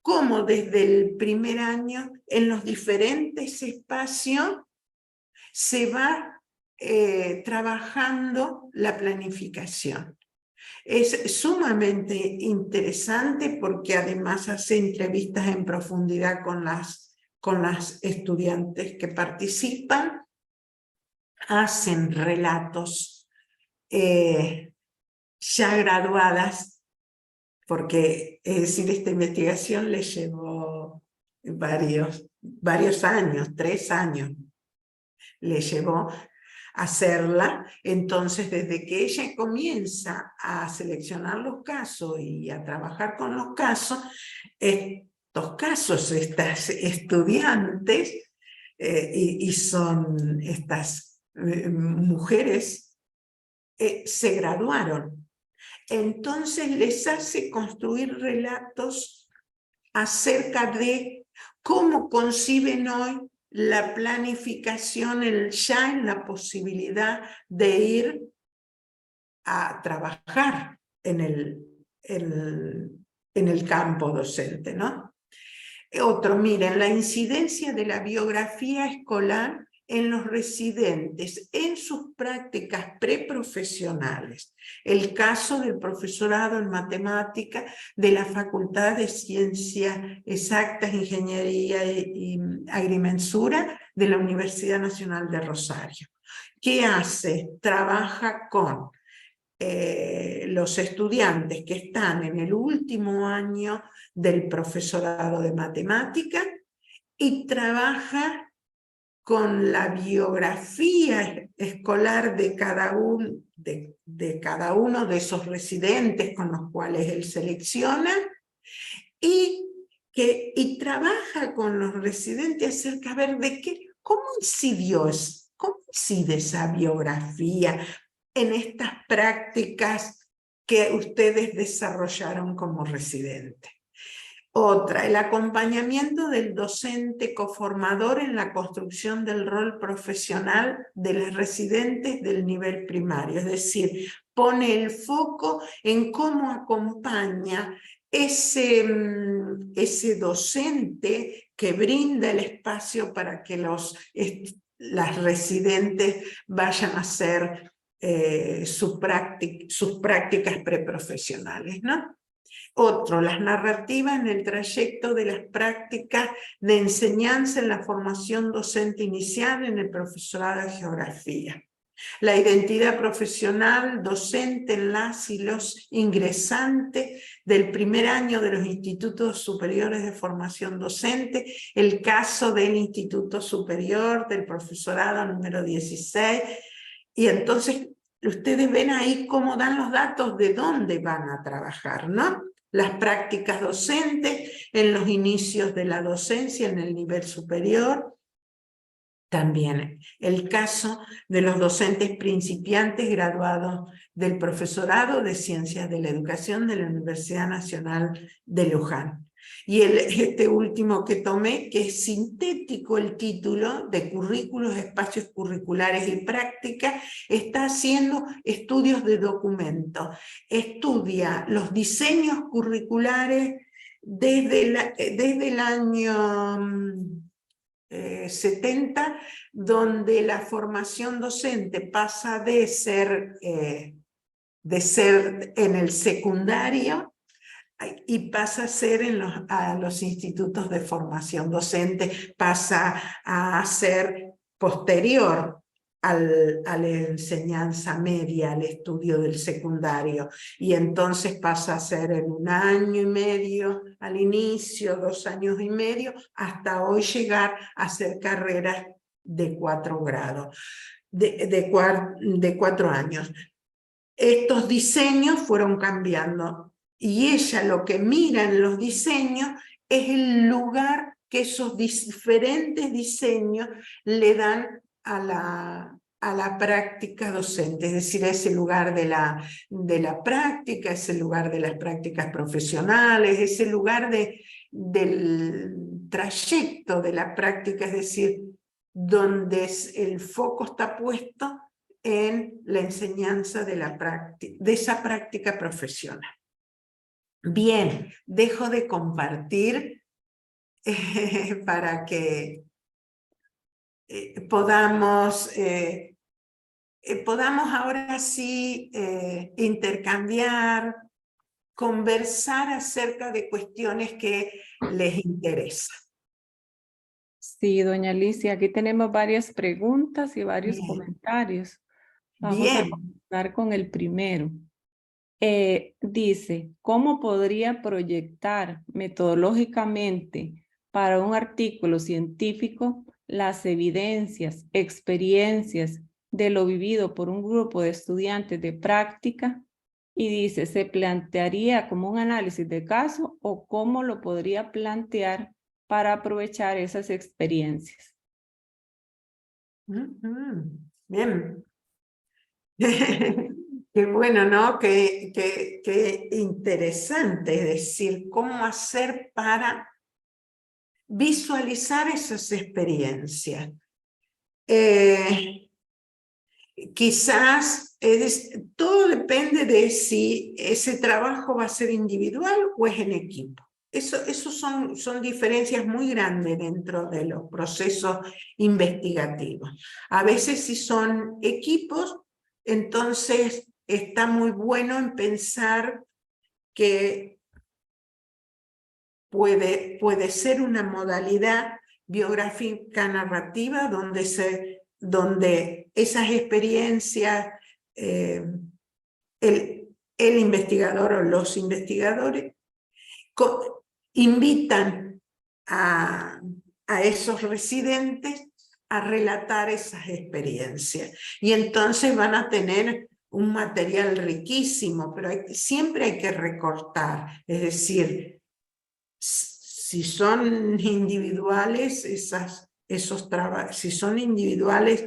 [SPEAKER 3] como desde el primer año en los diferentes espacios se va trabajando la planificación. Es sumamente interesante porque además hace entrevistas en profundidad con las estudiantes que participan, hacen relatos ya graduadas, porque es decir, esta investigación le llevó varios años, 3 años le llevó hacerla. Entonces, desde que ella comienza a seleccionar los casos y a trabajar con los casos, estas estudiantes, y son estas mujeres, se graduaron. Entonces les hace construir relatos acerca de cómo conciben hoy la planificación, ya en la posibilidad de ir a trabajar en el campo docente, ¿no? Otro, miren, la incidencia de la biografía escolar en los residentes, en sus prácticas preprofesionales. El caso del profesorado en matemática de la Facultad de Ciencias Exactas, Ingeniería y Agrimensura de la Universidad Nacional de Rosario. ¿Qué hace? Trabaja con los estudiantes que están en el último año del profesorado de matemática y trabaja con la biografía escolar de cada uno de esos residentes con los cuales él selecciona y trabaja con los residentes acerca de ver cómo incide esa biografía en estas prácticas que ustedes desarrollaron como residentes. Otra, el acompañamiento del docente coformador en la construcción del rol profesional de los residentes del nivel primario, es decir, pone el foco en cómo acompaña ese docente que brinda el espacio para que las residentes vayan a hacer sus prácticas preprofesionales, ¿no? Otro, las narrativas en el trayecto de las prácticas de enseñanza en la formación docente inicial en el profesorado de geografía. La identidad profesional docente en las y los ingresantes del primer año de los institutos superiores de formación docente, el caso del Instituto Superior del profesorado número 16, y entonces ustedes ven ahí cómo dan los datos de dónde van a trabajar, ¿no? Las prácticas docentes en los inicios de la docencia en el nivel superior. También el caso de los docentes principiantes graduados del profesorado de Ciencias de la Educación de la Universidad Nacional de Luján. Y este último que tomé, que es sintético el título de Currículos, Espacios Curriculares y Práctica, está haciendo estudios de documento. Estudia los diseños curriculares desde el año 70, donde la formación docente pasa de ser en el secundario y pasa a ser a los institutos de formación docente, pasa a ser posterior a la enseñanza media, al estudio del secundario, y entonces pasa a ser en 1 año y medio al inicio, 2 años y medio, hasta hoy llegar a hacer carreras de 4 grados, de 4 años. Estos diseños fueron cambiando, y ella lo que mira en los diseños es el lugar que esos diferentes diseños le dan a la práctica docente, es decir, ese lugar de la práctica, ese lugar de las prácticas profesionales, ese lugar del trayecto de la práctica, es decir, donde el foco está puesto en la enseñanza de esa práctica profesional. Bien, dejo de compartir para que podamos ahora sí intercambiar, conversar acerca de cuestiones que les interesan.
[SPEAKER 2] Sí, doña Alicia, aquí tenemos varias preguntas y varios
[SPEAKER 3] Bien.
[SPEAKER 2] comentarios. Vamos a comenzar con el primero. Dice, ¿cómo podría proyectar metodológicamente para un artículo científico las evidencias, experiencias de lo vivido por un grupo de estudiantes de práctica? Y dice, ¿se plantearía como un análisis de caso o cómo lo podría plantear para aprovechar esas experiencias?
[SPEAKER 3] Bien. Qué bueno, ¿no? Qué interesante, es decir, cómo hacer para visualizar esas experiencias. Quizás todo depende de si ese trabajo va a ser individual o es en equipo. Eso son diferencias muy grandes dentro de los procesos investigativos. A veces si son equipos, entonces está muy bueno en pensar que puede ser una modalidad biográfica narrativa donde esas experiencias, el investigador o los investigadores invitan a esos residentes a relatar esas experiencias. Y entonces van a tener un material riquísimo, pero siempre hay que recortar. Es decir, si son individuales, si son individuales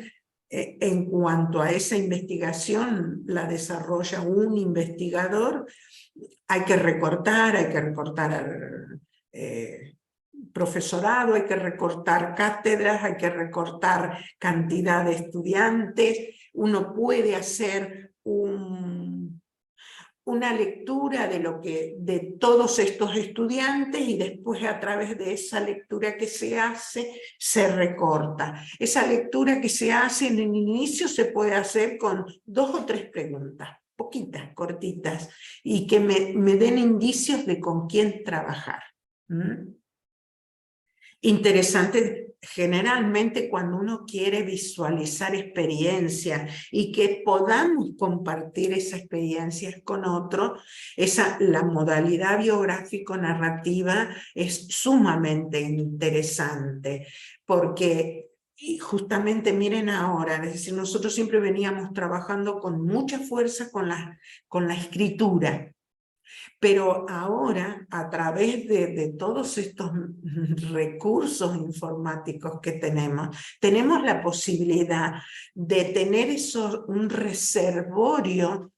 [SPEAKER 3] en cuanto a esa investigación, la desarrolla un investigador, hay que recortar profesorado, hay que recortar cátedras, hay que recortar cantidad de estudiantes. Uno puede hacer una lectura de todos estos estudiantes y después a través de esa lectura que se hace, se recorta. Esa lectura que se hace en el inicio se puede hacer con 2 o 3 preguntas, poquitas, cortitas, y que me den indicios de con quién trabajar. Interesante. Generalmente cuando uno quiere visualizar experiencias y que podamos compartir esas experiencias con otros, la modalidad biográfico-narrativa es sumamente interesante, porque justamente miren ahora, es decir, nosotros siempre veníamos trabajando con mucha fuerza con la escritura. Pero ahora, a través de todos estos recursos informáticos que tenemos la posibilidad de tener un reservorio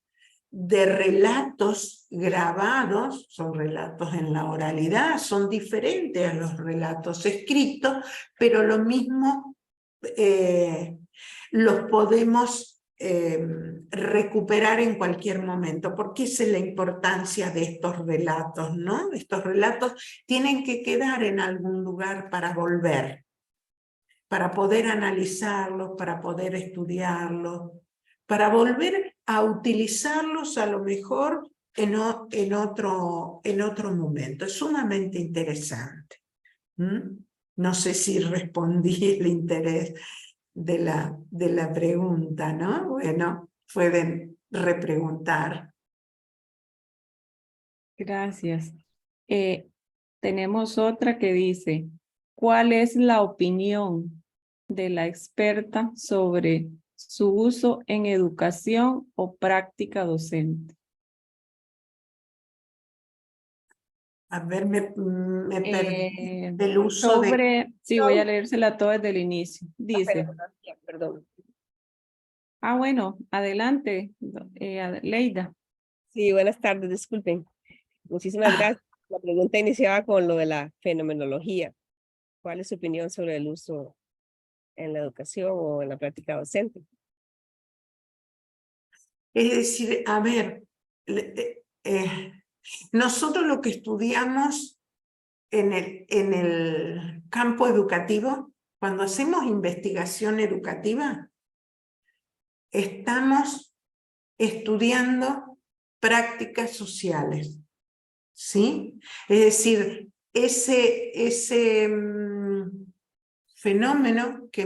[SPEAKER 3] de relatos grabados, son relatos en la oralidad, son diferentes a los relatos escritos, pero lo mismo los podemos recuperar en cualquier momento, porque esa es la importancia de estos relatos, ¿no? Estos relatos tienen que quedar en algún lugar para volver, para poder analizarlos, para poder estudiarlos, para volver a utilizarlos a lo mejor en otro momento. Es sumamente interesante. No sé si respondí el interés de la pregunta, ¿no? Bueno, pueden repreguntar.
[SPEAKER 4] Gracias. Tenemos otra que dice, ¿cuál es la opinión de la experta sobre su uso en educación o práctica docente?
[SPEAKER 3] A ver, me perdí del uso
[SPEAKER 4] Sí, voy a leérsela todo desde el inicio. Dice.
[SPEAKER 5] Perdón.
[SPEAKER 4] Bueno, adelante, Leida.
[SPEAKER 5] Sí, buenas tardes, disculpen. Muchísimas gracias. La pregunta iniciaba con lo de la fenomenología. ¿Cuál es su opinión sobre el uso en la educación o en la práctica docente?
[SPEAKER 3] Es decir, a ver, nosotros lo que estudiamos en el campo educativo, cuando hacemos investigación educativa, estamos estudiando prácticas sociales, ¿sí? Es decir, ese fenómeno que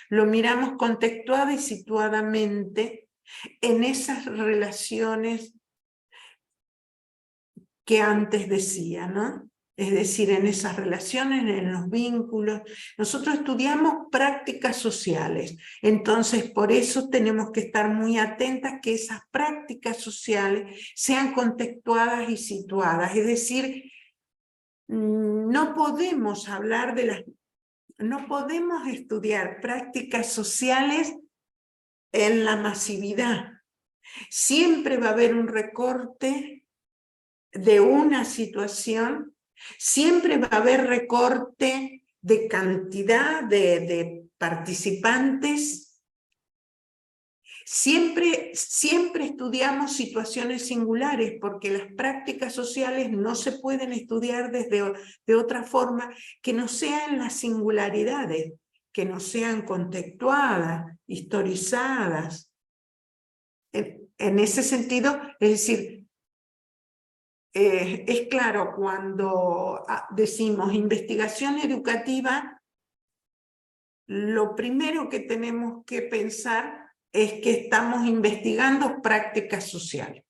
[SPEAKER 3] lo miramos contextuada y situadamente en esas relaciones que antes decía, ¿no? Es decir, en esas relaciones, en los vínculos. Nosotros estudiamos prácticas sociales, entonces por eso tenemos que estar muy atentas que esas prácticas sociales sean contextuadas y situadas. Es decir, no podemos no podemos estudiar prácticas sociales en la masividad. Siempre va a haber un recorte de una situación Siempre va a haber recorte de cantidad de participantes. Siempre estudiamos situaciones singulares porque las prácticas sociales no se pueden estudiar de otra forma que no sean las singularidades, que no sean contextuadas, historizadas. En ese sentido, es decir, es claro cuando decimos investigación educativa, lo primero que tenemos que pensar es que estamos investigando prácticas sociales.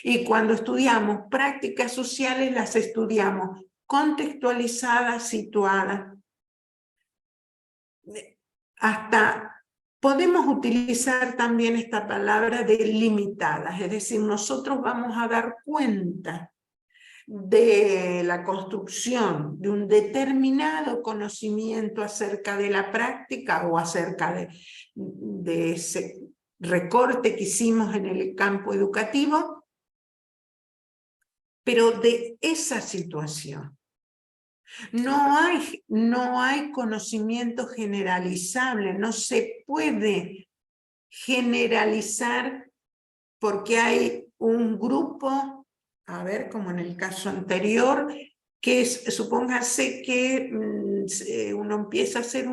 [SPEAKER 3] Y cuando estudiamos prácticas sociales, las estudiamos contextualizadas, situadas. Hasta podemos utilizar también esta palabra de limitadas, es decir, nosotros vamos a dar cuenta de la construcción de un determinado conocimiento acerca de la práctica o acerca de ese recorte que hicimos en el campo educativo, pero de esa situación. No hay conocimiento generalizable, no se puede generalizar porque hay un grupo, a ver, como en el caso anterior, que supóngase que uno empieza a hacer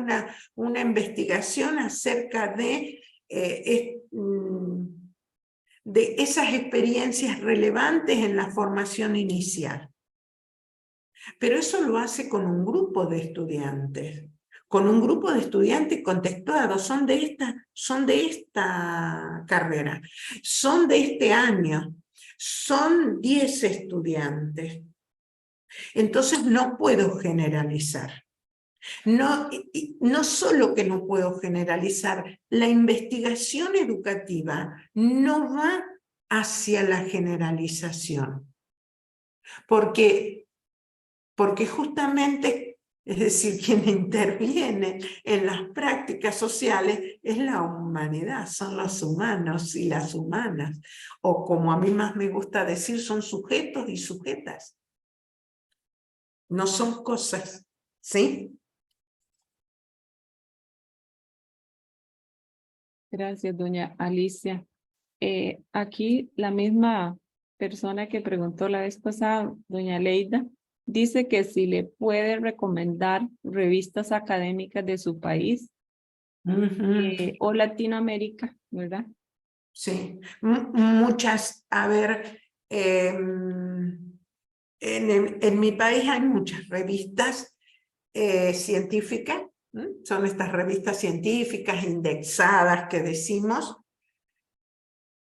[SPEAKER 3] una investigación acerca de esas experiencias relevantes en la formación inicial. Pero eso lo hace con un grupo de estudiantes, contextuados, son de esta carrera, son de este año, son 10 estudiantes. Entonces no puedo generalizar. No solo que no puedo generalizar, la investigación educativa no va hacia la generalización. Porque justamente, es decir, quien interviene en las prácticas sociales es la humanidad, son los humanos y las humanas. O como a mí más me gusta decir, son sujetos y sujetas. No son cosas, ¿sí?
[SPEAKER 4] Gracias, doña Alicia. Aquí la misma persona que preguntó la vez pasada, doña Leida, dice que si le puede recomendar revistas académicas de su país o Latinoamérica, ¿verdad?
[SPEAKER 3] Sí, muchas, a ver, en mi país hay muchas revistas científicas, son estas revistas científicas indexadas que decimos,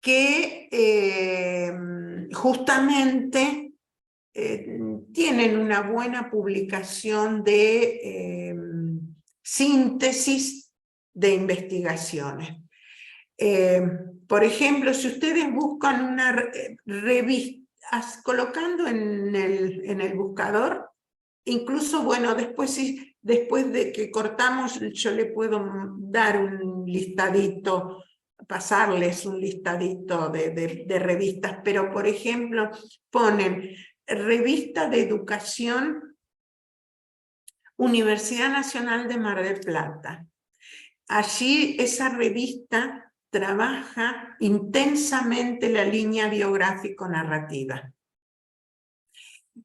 [SPEAKER 3] que justamente tienen una buena publicación de síntesis de investigaciones. Por ejemplo, si ustedes buscan una revista, colocando en el buscador, incluso, bueno, después de que cortamos, yo le puedo dar un listadito, pasarles un listadito de revistas, pero por ejemplo, ponen Revista de Educación, Universidad Nacional de Mar del Plata. Allí esa revista trabaja intensamente la línea biográfico-narrativa.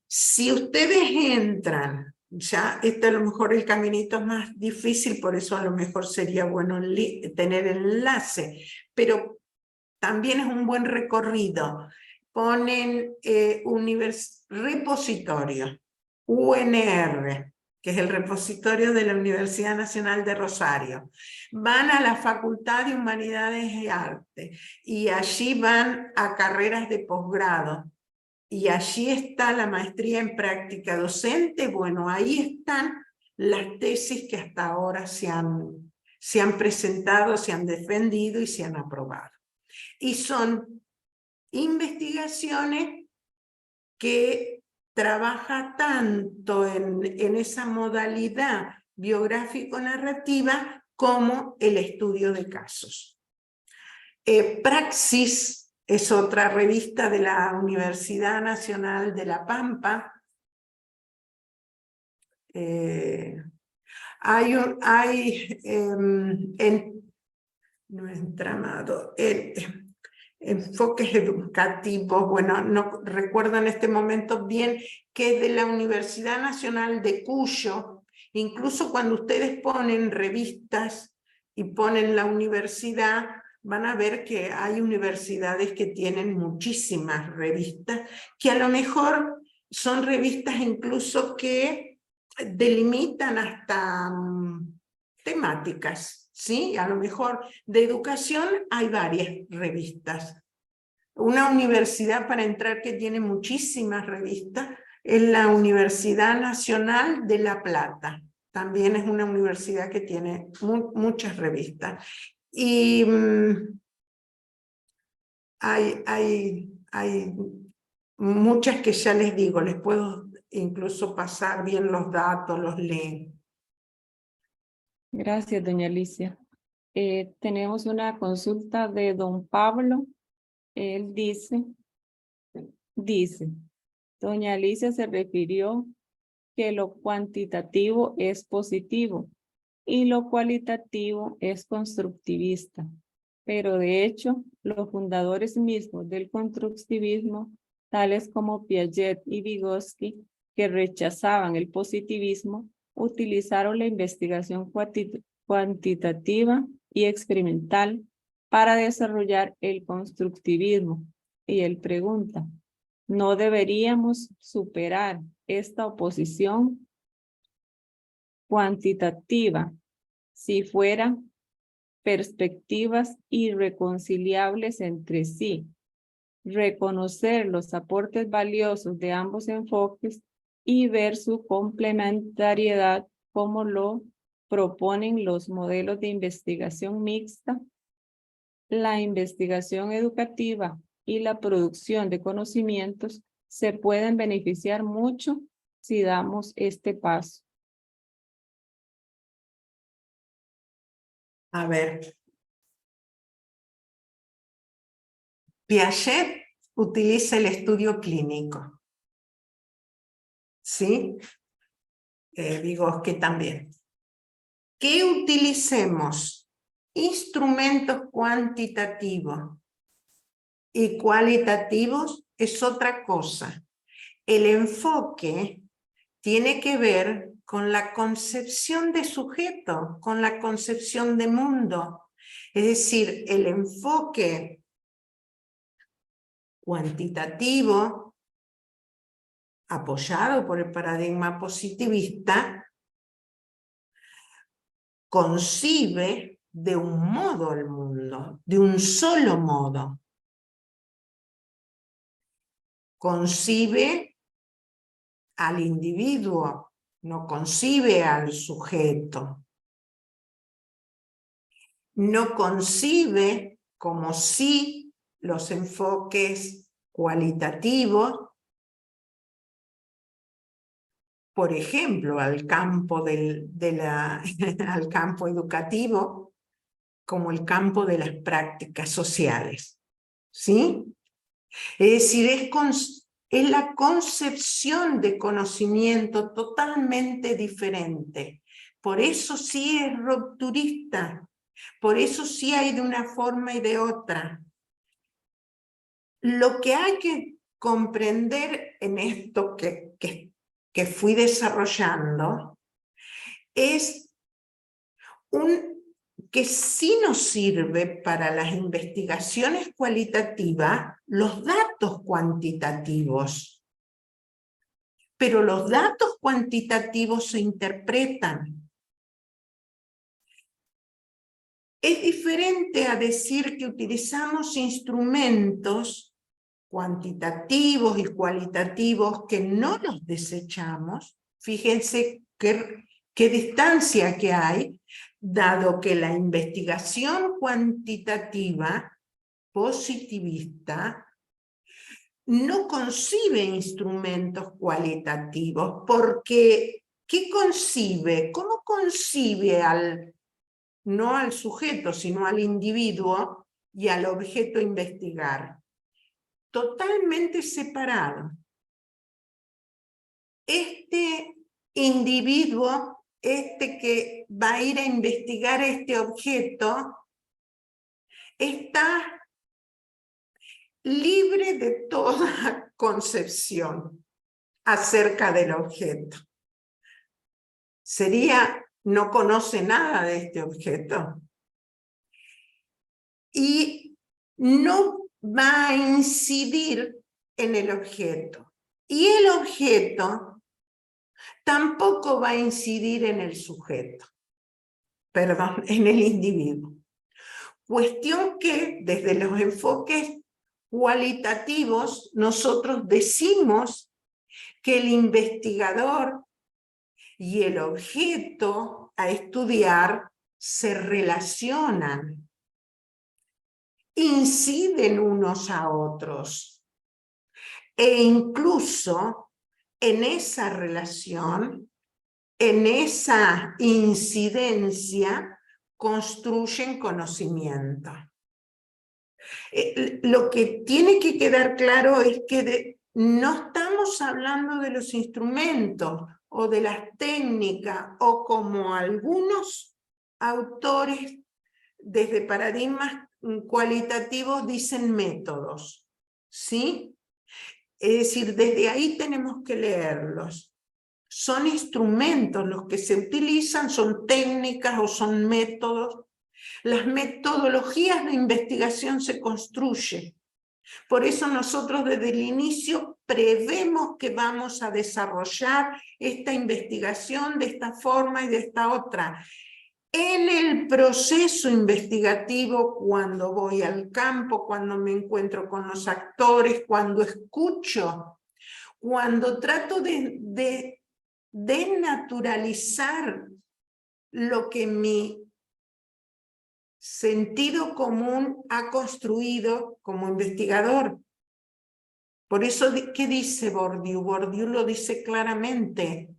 [SPEAKER 3] Si ustedes entran, ya a lo mejor el caminito es más difícil, por eso a lo mejor sería bueno tener el enlace, pero también es un buen recorrido. Ponen repositorio, UNR, que es el repositorio de la Universidad Nacional de Rosario. Van a la Facultad de Humanidades y Arte y allí van a carreras de posgrado. Y allí está la maestría en práctica docente. Bueno, ahí están las tesis que hasta ahora se han presentado, se han defendido y se han aprobado. Y son investigaciones que trabaja tanto en esa modalidad biográfico-narrativa como el estudio de casos. Praxis es otra revista de la Universidad Nacional de La Pampa, no es entramado, enfoques educativos, bueno, no recuerdo en este momento bien, que es de la Universidad Nacional de Cuyo. Incluso cuando ustedes ponen revistas y ponen la universidad, van a ver que hay universidades que tienen muchísimas revistas, que a lo mejor son revistas incluso que delimitan hasta temáticas, ¿sí? A lo mejor de educación hay varias revistas. Una universidad para entrar que tiene muchísimas revistas es la Universidad Nacional de La Plata. También es una universidad que tiene muchas revistas. Y hay muchas que ya les digo, les puedo incluso pasar bien los datos, los leen.
[SPEAKER 4] Gracias, doña Alicia. Tenemos una consulta de don Pablo. Él dice, doña Alicia se refirió que lo cuantitativo es positivo y lo cualitativo es constructivista. Pero de hecho, los fundadores mismos del constructivismo, tales como Piaget y Vygotsky, que rechazaban el positivismo, utilizaron la investigación cuantitativa y experimental para desarrollar el constructivismo. Y él pregunta, ¿no deberíamos superar esta oposición cuantitativa si fueran perspectivas irreconciliables entre sí, reconocer los aportes valiosos de ambos enfoques y ver su complementariedad como lo proponen los modelos de investigación mixta, la investigación educativa y la producción de conocimientos se pueden beneficiar mucho si damos este paso?
[SPEAKER 3] A ver. Piaget utiliza el estudio clínico. ¿Sí? Vygotsky también. Que utilicemos instrumentos cuantitativos y cualitativos es otra cosa. El enfoque tiene que ver con la concepción de sujeto, con la concepción de mundo. Es decir, el enfoque cuantitativo, apoyado por el paradigma positivista, concibe de un modo el mundo, de un solo modo. Concibe al individuo, no concibe al sujeto. No concibe como si los enfoques cualitativos, por ejemplo, al campo, al campo educativo, como el campo de las prácticas sociales. ¿Sí? Es decir, es la concepción de conocimiento totalmente diferente. Por eso sí es rupturista. Por eso sí hay de una forma y de otra. Lo que hay que comprender en esto que fui desarrollando es que sí nos sirve para las investigaciones cualitativas los datos cuantitativos. Pero los datos cuantitativos se interpretan. Es diferente a decir que utilizamos instrumentos cuantitativos y cualitativos que no los desechamos. Fíjense qué distancia que hay, dado que la investigación cuantitativa positivista no concibe instrumentos cualitativos, porque ¿qué concibe? ¿Cómo concibe no al sujeto, sino al individuo y al objeto a investigar? Totalmente separado. Este individuo, que va a ir a investigar este objeto, está libre de toda concepción acerca del objeto. No conoce nada de este objeto. Y no va a incidir en el objeto. Y el objeto tampoco va a incidir en el sujeto. Perdón, en el individuo. Cuestión que desde los enfoques cualitativos nosotros decimos que el investigador y el objeto a estudiar se relacionan, inciden unos a otros e incluso en esa relación, en esa incidencia, construyen conocimiento. Lo que tiene que quedar claro es que no estamos hablando de los instrumentos o de las técnicas o como algunos autores desde paradigmas cualitativos dicen métodos, ¿sí? Es decir, desde ahí tenemos que leerlos. Son instrumentos los que se utilizan, son técnicas o son métodos. Las metodologías de investigación se construyen. Por eso nosotros desde el inicio prevemos que vamos a desarrollar esta investigación de esta forma y de esta otra. En el proceso investigativo, cuando voy al campo, cuando me encuentro con los actores, cuando escucho, cuando trato de naturalizar lo que mi sentido común ha construido como investigador. Por eso, ¿qué dice Bourdieu? Bourdieu lo dice claramente.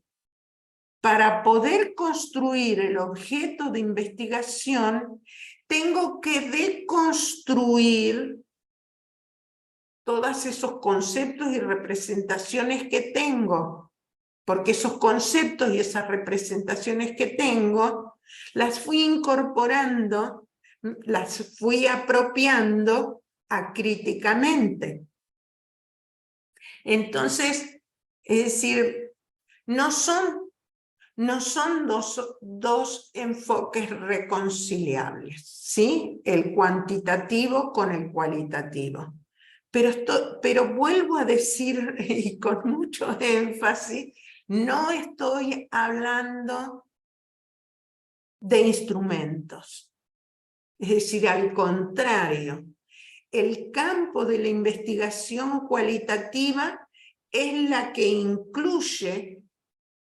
[SPEAKER 3] Para poder construir el objeto de investigación, tengo que deconstruir todos esos conceptos y representaciones que tengo, porque esos conceptos y esas representaciones que tengo, las fui incorporando, las fui apropiando acríticamente. Entonces, es decir, no son dos enfoques reconciliables, ¿sí? El cuantitativo con el cualitativo. Pero vuelvo a decir, y con mucho énfasis, no estoy hablando de instrumentos. Es decir, al contrario, el campo de la investigación cualitativa es la que incluye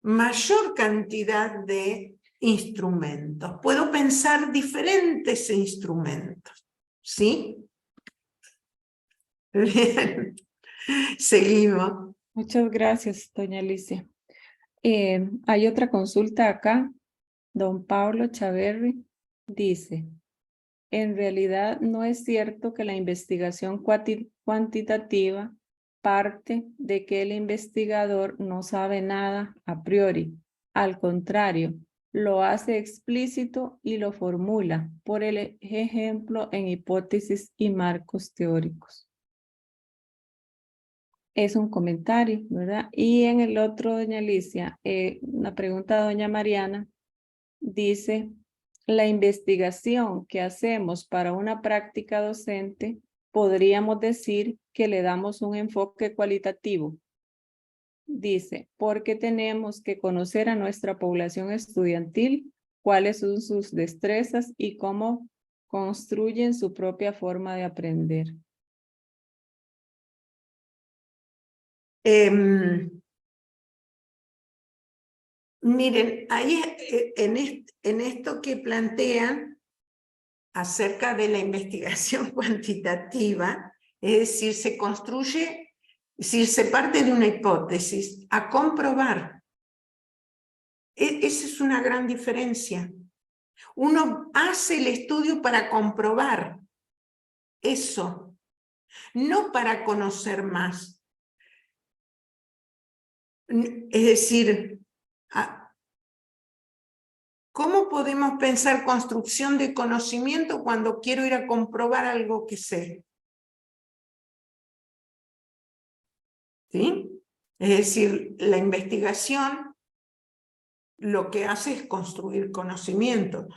[SPEAKER 3] mayor cantidad de instrumentos. Puedo pensar diferentes instrumentos, ¿sí? Bien, seguimos.
[SPEAKER 4] Muchas gracias, doña Alicia. Hay otra consulta acá. Don Pablo Chaverri dice, en realidad no es cierto que la investigación cuantitativa parte de que el investigador no sabe nada a priori. Al contrario, lo hace explícito y lo formula, por el ejemplo, en hipótesis y marcos teóricos. Es un comentario, ¿verdad? Y en el otro, doña Alicia, una pregunta de doña Mariana, dice, la investigación que hacemos para una práctica docente, podríamos decir que le damos un enfoque cualitativo. Dice, porque tenemos que conocer a nuestra población estudiantil, cuáles son sus destrezas y cómo construyen su propia forma de aprender.
[SPEAKER 3] Miren, ahí en esto que plantean acerca de la investigación cuantitativa, es decir, se construye, es decir, se parte de una hipótesis a comprobar. Esa es una gran diferencia. Uno hace el estudio para comprobar eso, no para conocer más. Es decir, ¿Cómo podemos pensar construcción de conocimiento cuando quiero ir a comprobar algo que sé? ¿Sí? Es decir, la investigación lo que hace es construir conocimiento.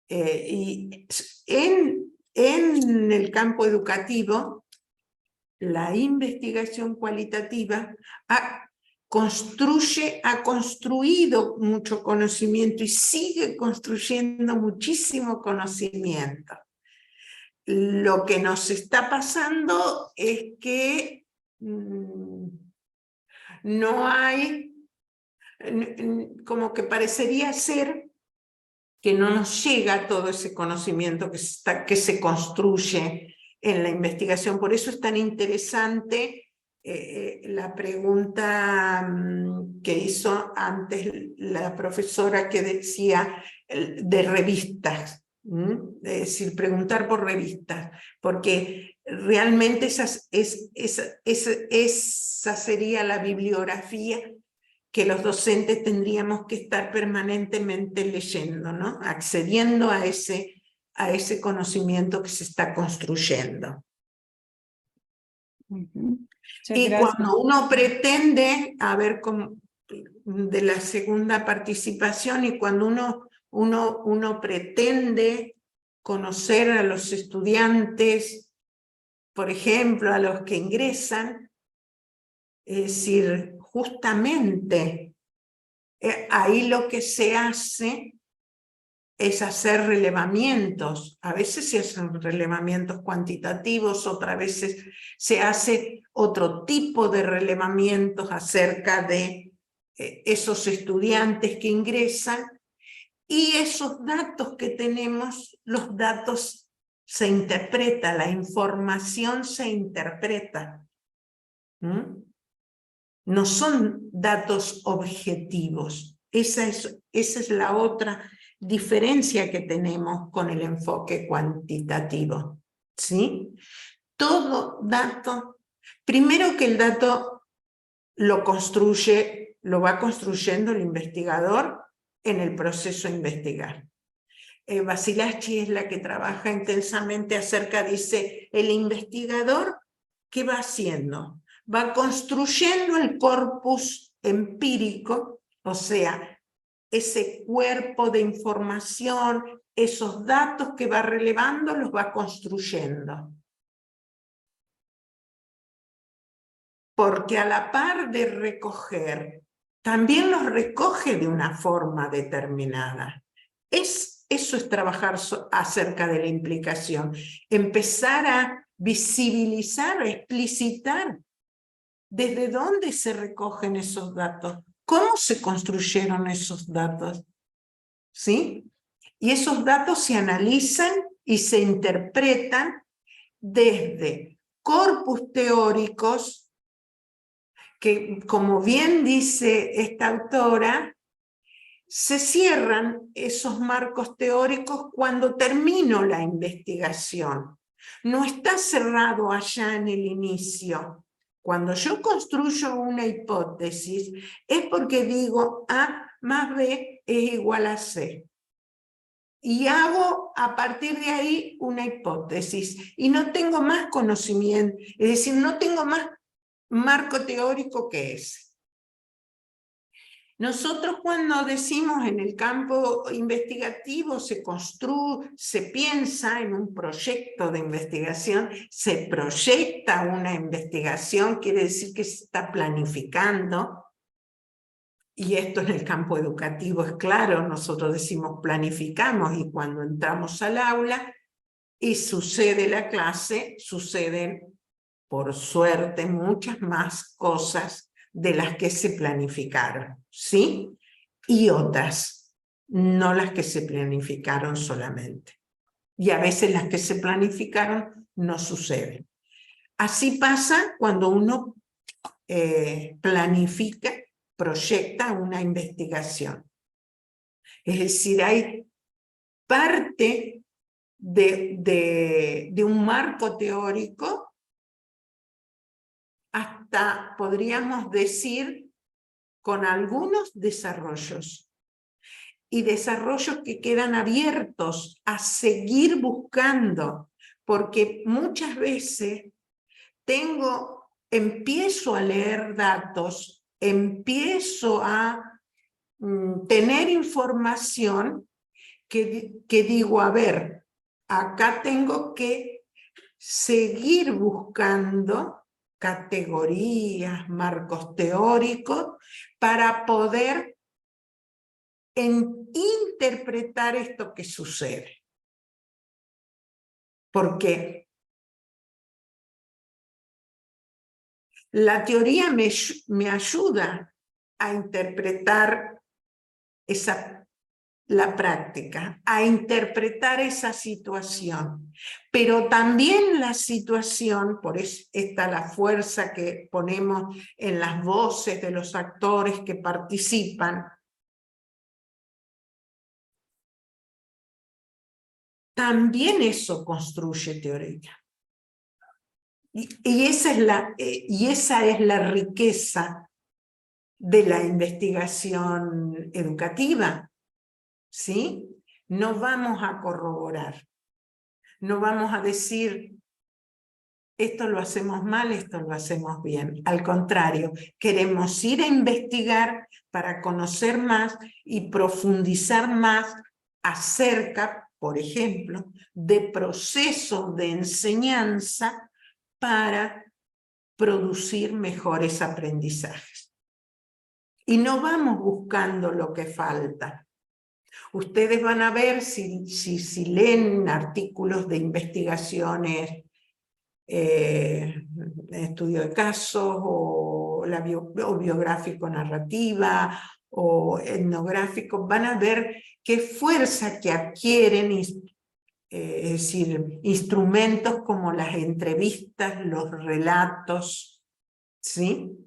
[SPEAKER 3] Y en el campo educativo, la investigación cualitativa ha construido mucho conocimiento y sigue construyendo muchísimo conocimiento. Lo que nos está pasando es que no hay, como que parecería ser que no nos llega todo ese conocimiento que se construye en la investigación. Por eso es tan interesante la pregunta que hizo antes la profesora, que decía de revistas, es decir, preguntar por revistas, porque realmente esa sería la bibliografía que los docentes tendríamos que estar permanentemente leyendo, ¿no? Accediendo a ese conocimiento que se está construyendo.
[SPEAKER 4] Muchas
[SPEAKER 3] Y
[SPEAKER 4] gracias.
[SPEAKER 3] cuando uno pretende, a ver, de la segunda participación, y cuando uno pretende conocer a los estudiantes, por ejemplo, a los que ingresan, es decir, justamente ahí lo que se hace es hacer relevamientos. A veces se hacen relevamientos cuantitativos, otras veces se hace otro tipo de relevamientos acerca de esos estudiantes que ingresan, y esos datos que tenemos, los datos se interpretan, la información se interpreta. No son datos objetivos. Esa es la otra diferencia que tenemos con el enfoque cuantitativo, ¿sí? Todo dato, primero que el dato lo va construyendo el investigador en el proceso de investigar. Basilachi es la que trabaja intensamente dice, el investigador, ¿qué va haciendo? Va construyendo el corpus empírico, o sea, ese cuerpo de información, esos datos que va relevando, los va construyendo. Porque a la par de recoger, también los recoge de una forma determinada. Eso es trabajar acerca de la implicación, empezar a visibilizar, a explicitar desde dónde se recogen esos datos, cómo se construyeron esos datos, ¿sí? Y esos datos se analizan y se interpretan desde corpus teóricos que, como bien dice esta autora, se cierran esos marcos teóricos cuando termino la investigación. No está cerrado allá en el inicio. Cuando yo construyo una hipótesis, es porque digo A más B es igual a C. Y hago a partir de ahí una hipótesis. Y no tengo más conocimiento, es decir, no tengo más marco teórico que ese. Nosotros cuando decimos en el campo investigativo se piensa en un proyecto de investigación, se proyecta una investigación, quiere decir que se está planificando, y esto en el campo educativo es claro, nosotros decimos planificamos, y cuando entramos al aula y sucede la clase, suceden por suerte muchas más cosas de las que se planificaron, ¿sí? Y otras, no las que se planificaron solamente. Y a veces las que se planificaron no suceden. Así pasa cuando uno planifica, proyecta una investigación. Es decir, hay parte de un marco teórico, hasta podríamos decir con algunos desarrollos y desarrollos que quedan abiertos a seguir buscando, porque muchas veces empiezo a leer datos, empiezo a tener información que digo, a ver, acá tengo que seguir buscando categorías, marcos teóricos, para poder interpretar esto que sucede. Porque la teoría me ayuda a interpretar la práctica, a interpretar esa situación. Pero también la situación, por eso está la fuerza que ponemos en las voces de los actores que participan, también eso construye teoría. Y esa es la riqueza de la investigación educativa, ¿sí? No vamos a corroborar, no vamos a decir esto lo hacemos mal, esto lo hacemos bien. Al contrario, queremos ir a investigar para conocer más y profundizar más acerca, por ejemplo, de procesos de enseñanza para producir mejores aprendizajes. Y no vamos buscando lo que falta. Ustedes van a ver si leen artículos de investigaciones, estudio de casos, o biográfico-narrativa, o etnográfico, van a ver qué fuerza que adquieren, es decir, instrumentos como las entrevistas, los relatos, ¿sí?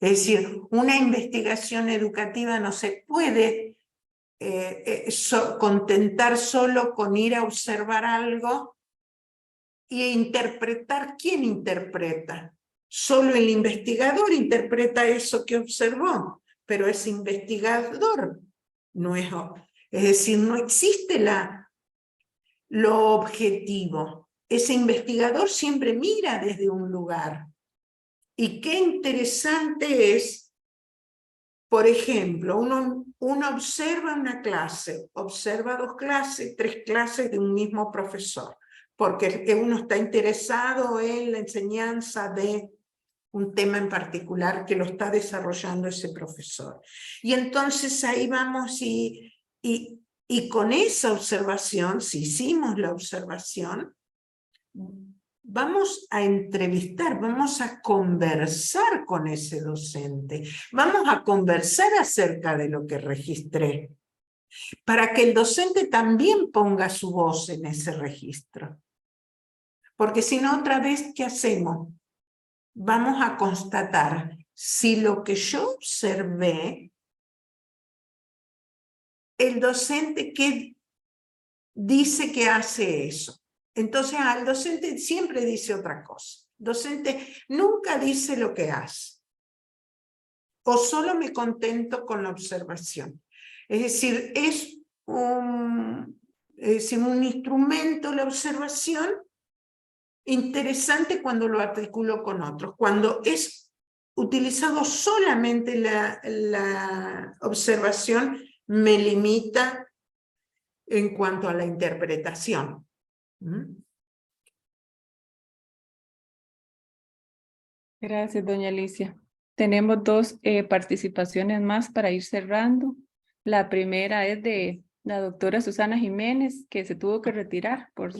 [SPEAKER 3] Es decir, una investigación educativa no se puede contentar solo con ir a observar algo y interpretar. ¿Quién interpreta? Solo el investigador interpreta eso que observó, pero ese investigador no es decir, no existe lo objetivo. Ese investigador siempre mira desde un lugar. Y qué interesante es, por ejemplo, uno observa una clase, observa 2 clases, 3 clases de un mismo profesor, porque uno está interesado en la enseñanza de un tema en particular que lo está desarrollando ese profesor. Y entonces ahí vamos y con esa observación, si hicimos la observación, vamos a entrevistar, vamos a conversar con ese docente, vamos a conversar acerca de lo que registré, para que el docente también ponga su voz en ese registro. Porque si no, otra vez, ¿qué hacemos? Vamos a constatar si lo que yo observé, el docente que dice que hace eso. Entonces al docente siempre dice otra cosa. El docente nunca dice lo que hace. O solo me contento con la observación. Es decir, es un instrumento, la observación, interesante cuando lo articulo con otros. Cuando es utilizado solamente la observación, me limita en cuanto a la interpretación.
[SPEAKER 4] Gracias, doña Alicia. Tenemos 2 participaciones más para ir cerrando. La primera es de la doctora Susana Jiménez, que se tuvo que retirar por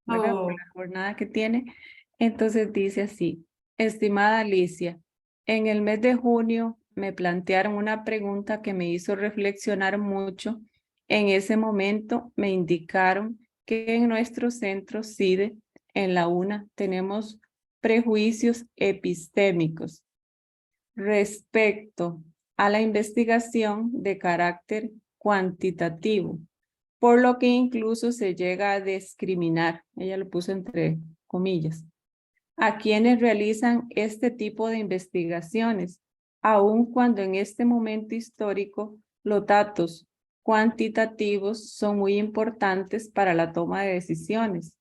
[SPEAKER 4] por la jornada que tiene. Entonces dice así: estimada Alicia, en el mes de junio me plantearon una pregunta que me hizo reflexionar mucho. En ese momento me indicaron que en nuestro centro CIDE, en la UNA, tenemos prejuicios epistémicos respecto a la investigación de carácter cuantitativo, por lo que incluso se llega a discriminar, ella lo puso entre comillas, a quienes realizan este tipo de investigaciones, aun cuando en este momento histórico los datos cuantitativos son muy importantes para la toma de decisiones.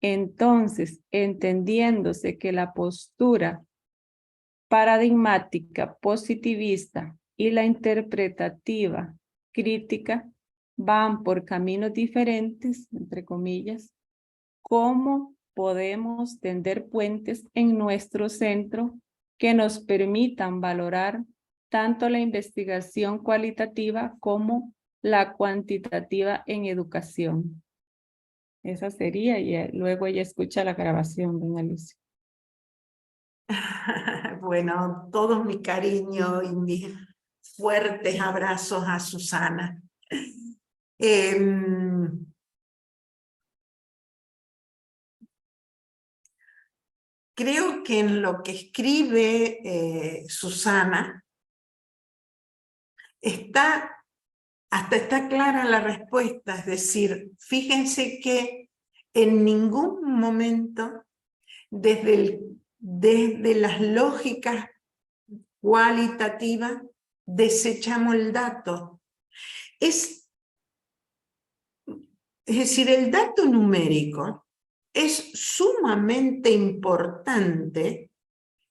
[SPEAKER 4] Entonces, entendiéndose que la postura paradigmática positivista y la interpretativa crítica van por caminos diferentes, entre comillas, ¿cómo podemos tender puentes en nuestro centro que nos permitan valorar tanto la investigación cualitativa como la cuantitativa en educación? Esa sería, y luego ella escucha la grabación, doña Alicia.
[SPEAKER 3] Bueno, todo mi cariño y mis fuertes abrazos a Susana. Creo que en lo que escribe Susana hasta está clara la respuesta, es decir, fíjense que en ningún momento desde las lógicas cualitativas desechamos el dato. Es decir, el dato numérico es sumamente importante,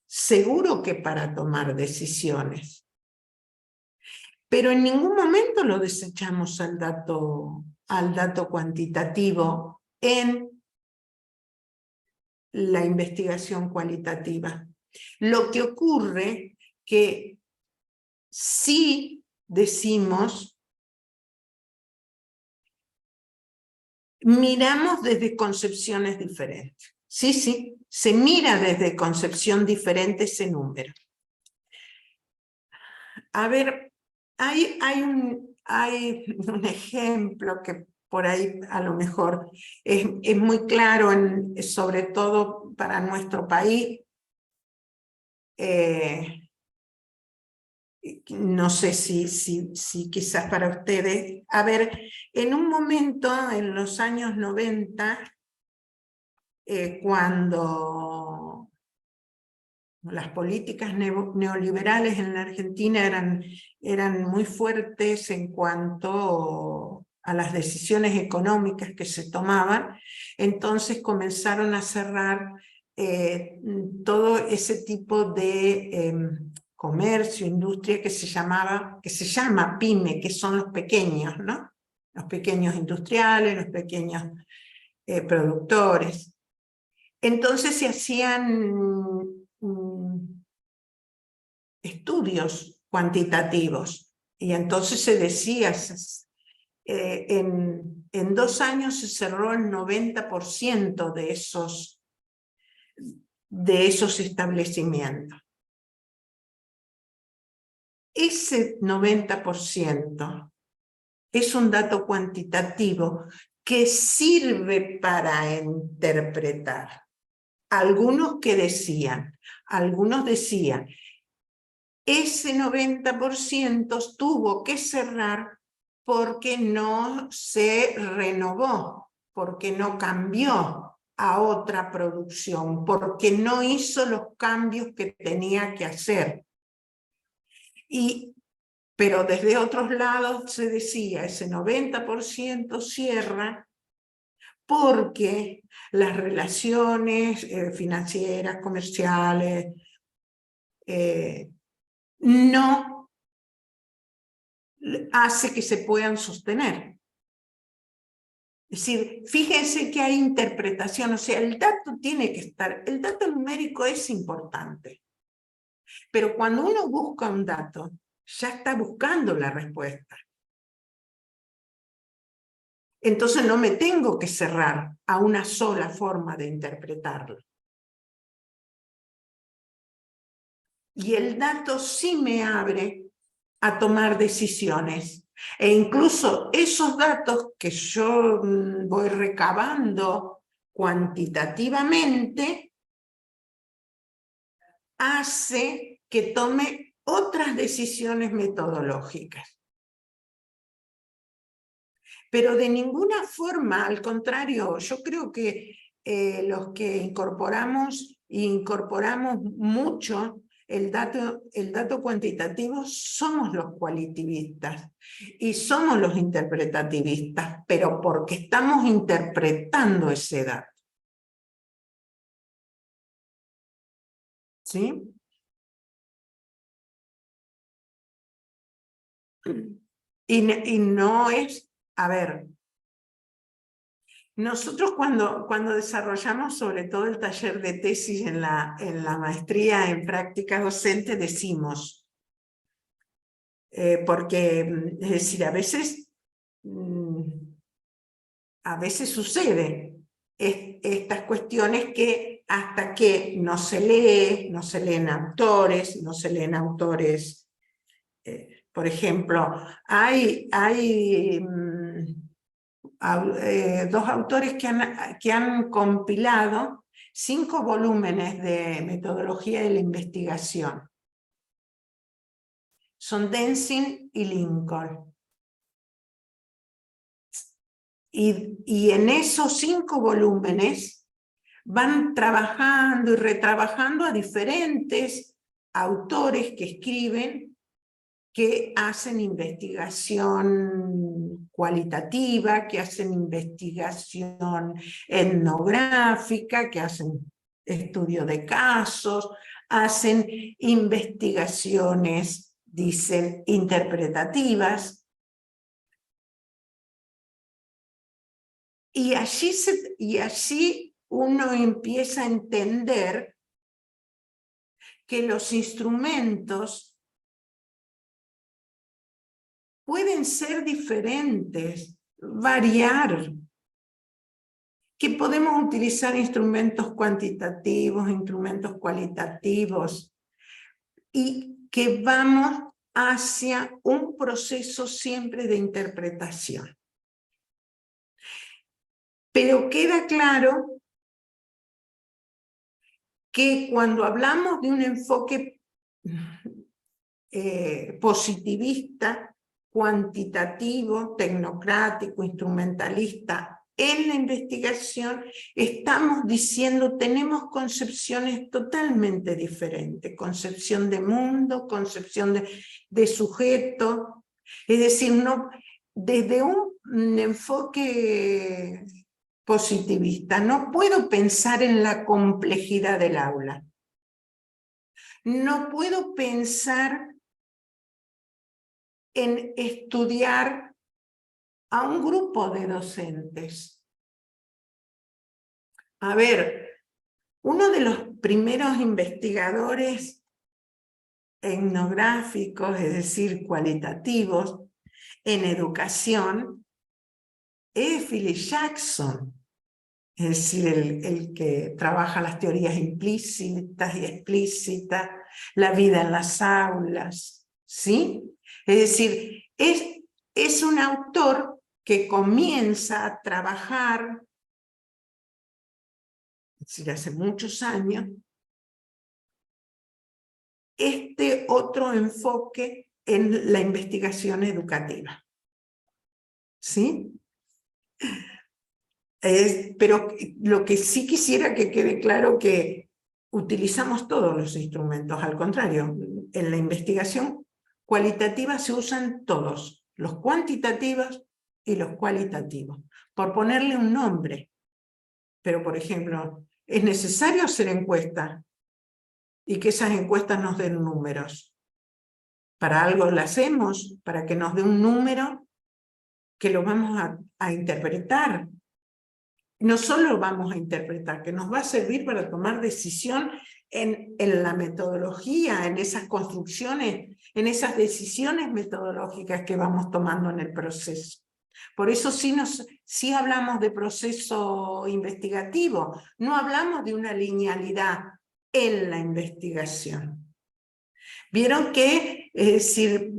[SPEAKER 3] seguro que para tomar decisiones, pero en ningún momento lo desechamos al dato cuantitativo en la investigación cualitativa. Lo que ocurre que sí decimos, miramos desde concepciones diferentes. Sí, se mira desde concepción diferente ese número. A ver, hay un ejemplo que por ahí a lo mejor es muy claro, sobre todo para nuestro país. No sé si quizás para ustedes. A ver, en un momento, en los años 90, cuando las políticas neoliberales en la Argentina eran muy fuertes en cuanto a las decisiones económicas que se tomaban, entonces comenzaron a cerrar todo ese tipo de comercio, industria que se llama PYME, que son los pequeños, ¿no? Los pequeños industriales, los pequeños productores. Entonces se hacían estudios cuantitativos, y entonces se decía, en 2 años se cerró el 90% de esos establecimientos. Ese 90% es un dato cuantitativo que sirve para interpretar. Algunos decían, ese 90% tuvo que cerrar porque no se renovó, porque no cambió a otra producción, porque no hizo los cambios que tenía que hacer. Pero desde otros lados se decía, ese 90% cierra porque las relaciones financieras, comerciales, no hace que se puedan sostener. Es decir, fíjense que hay interpretación, o sea, el dato tiene que estar, el dato numérico es importante, pero cuando uno busca un dato, ya está buscando la respuesta. Entonces no me tengo que cerrar a una sola forma de interpretarlo. Y el dato sí me abre a tomar decisiones. E incluso esos datos que yo voy recabando cuantitativamente hace que tome otras decisiones metodológicas. Pero de ninguna forma, al contrario, yo creo que los que incorporamos mucho el dato cuantitativo somos los cualitativistas y somos los interpretativistas, pero porque estamos interpretando ese dato. ¿Sí? Y no es, a ver, nosotros cuando desarrollamos sobre todo el taller de tesis en la maestría en práctica docente decimos, porque es decir, a veces sucede estas cuestiones que hasta que no se leen autores, por ejemplo, hay dos autores que han compilado 5 volúmenes de metodología de la investigación. Son Denzin y Lincoln. Y en esos 5 volúmenes van trabajando y retrabajando a diferentes autores que escriben, que hacen investigación cualitativa, que hacen investigación etnográfica, que hacen estudio de casos, hacen investigaciones, dicen, interpretativas. Y allí uno empieza a entender que los instrumentos pueden ser diferentes, variar, que podemos utilizar instrumentos cuantitativos, instrumentos cualitativos, y que vamos hacia un proceso siempre de interpretación. Pero queda claro que cuando hablamos de un enfoque positivista, cuantitativo, tecnocrático, instrumentalista en la investigación, estamos diciendo, tenemos concepciones totalmente diferentes, concepción de mundo, concepción de sujeto, es decir, no, desde un enfoque positivista no puedo pensar en la complejidad del aula, no puedo pensar en estudiar a un grupo de docentes. A ver, uno de los primeros investigadores etnográficos, es decir, cualitativos, en educación, es Philip Jackson, es decir, el que trabaja las teorías implícitas y explícitas, la vida en las aulas, ¿sí? Es decir, es un autor que comienza a trabajar, es decir, hace muchos años, este otro enfoque en la investigación educativa. ¿Sí? Pero lo que sí quisiera que quede claro que utilizamos todos los instrumentos, al contrario, en la investigación cualitativa se usan todos, los cuantitativos y los cualitativos, por ponerle un nombre. Pero, por ejemplo, es necesario hacer encuestas y que esas encuestas nos den números. Para algo las hacemos, para que nos dé un número que lo vamos a interpretar. No solo vamos a interpretar, que nos va a servir para tomar decisión en la metodología, en esas construcciones, en esas decisiones metodológicas que vamos tomando en el proceso. Por eso sí hablamos de proceso investigativo, no hablamos de una linealidad en la investigación. Vieron que, es decir,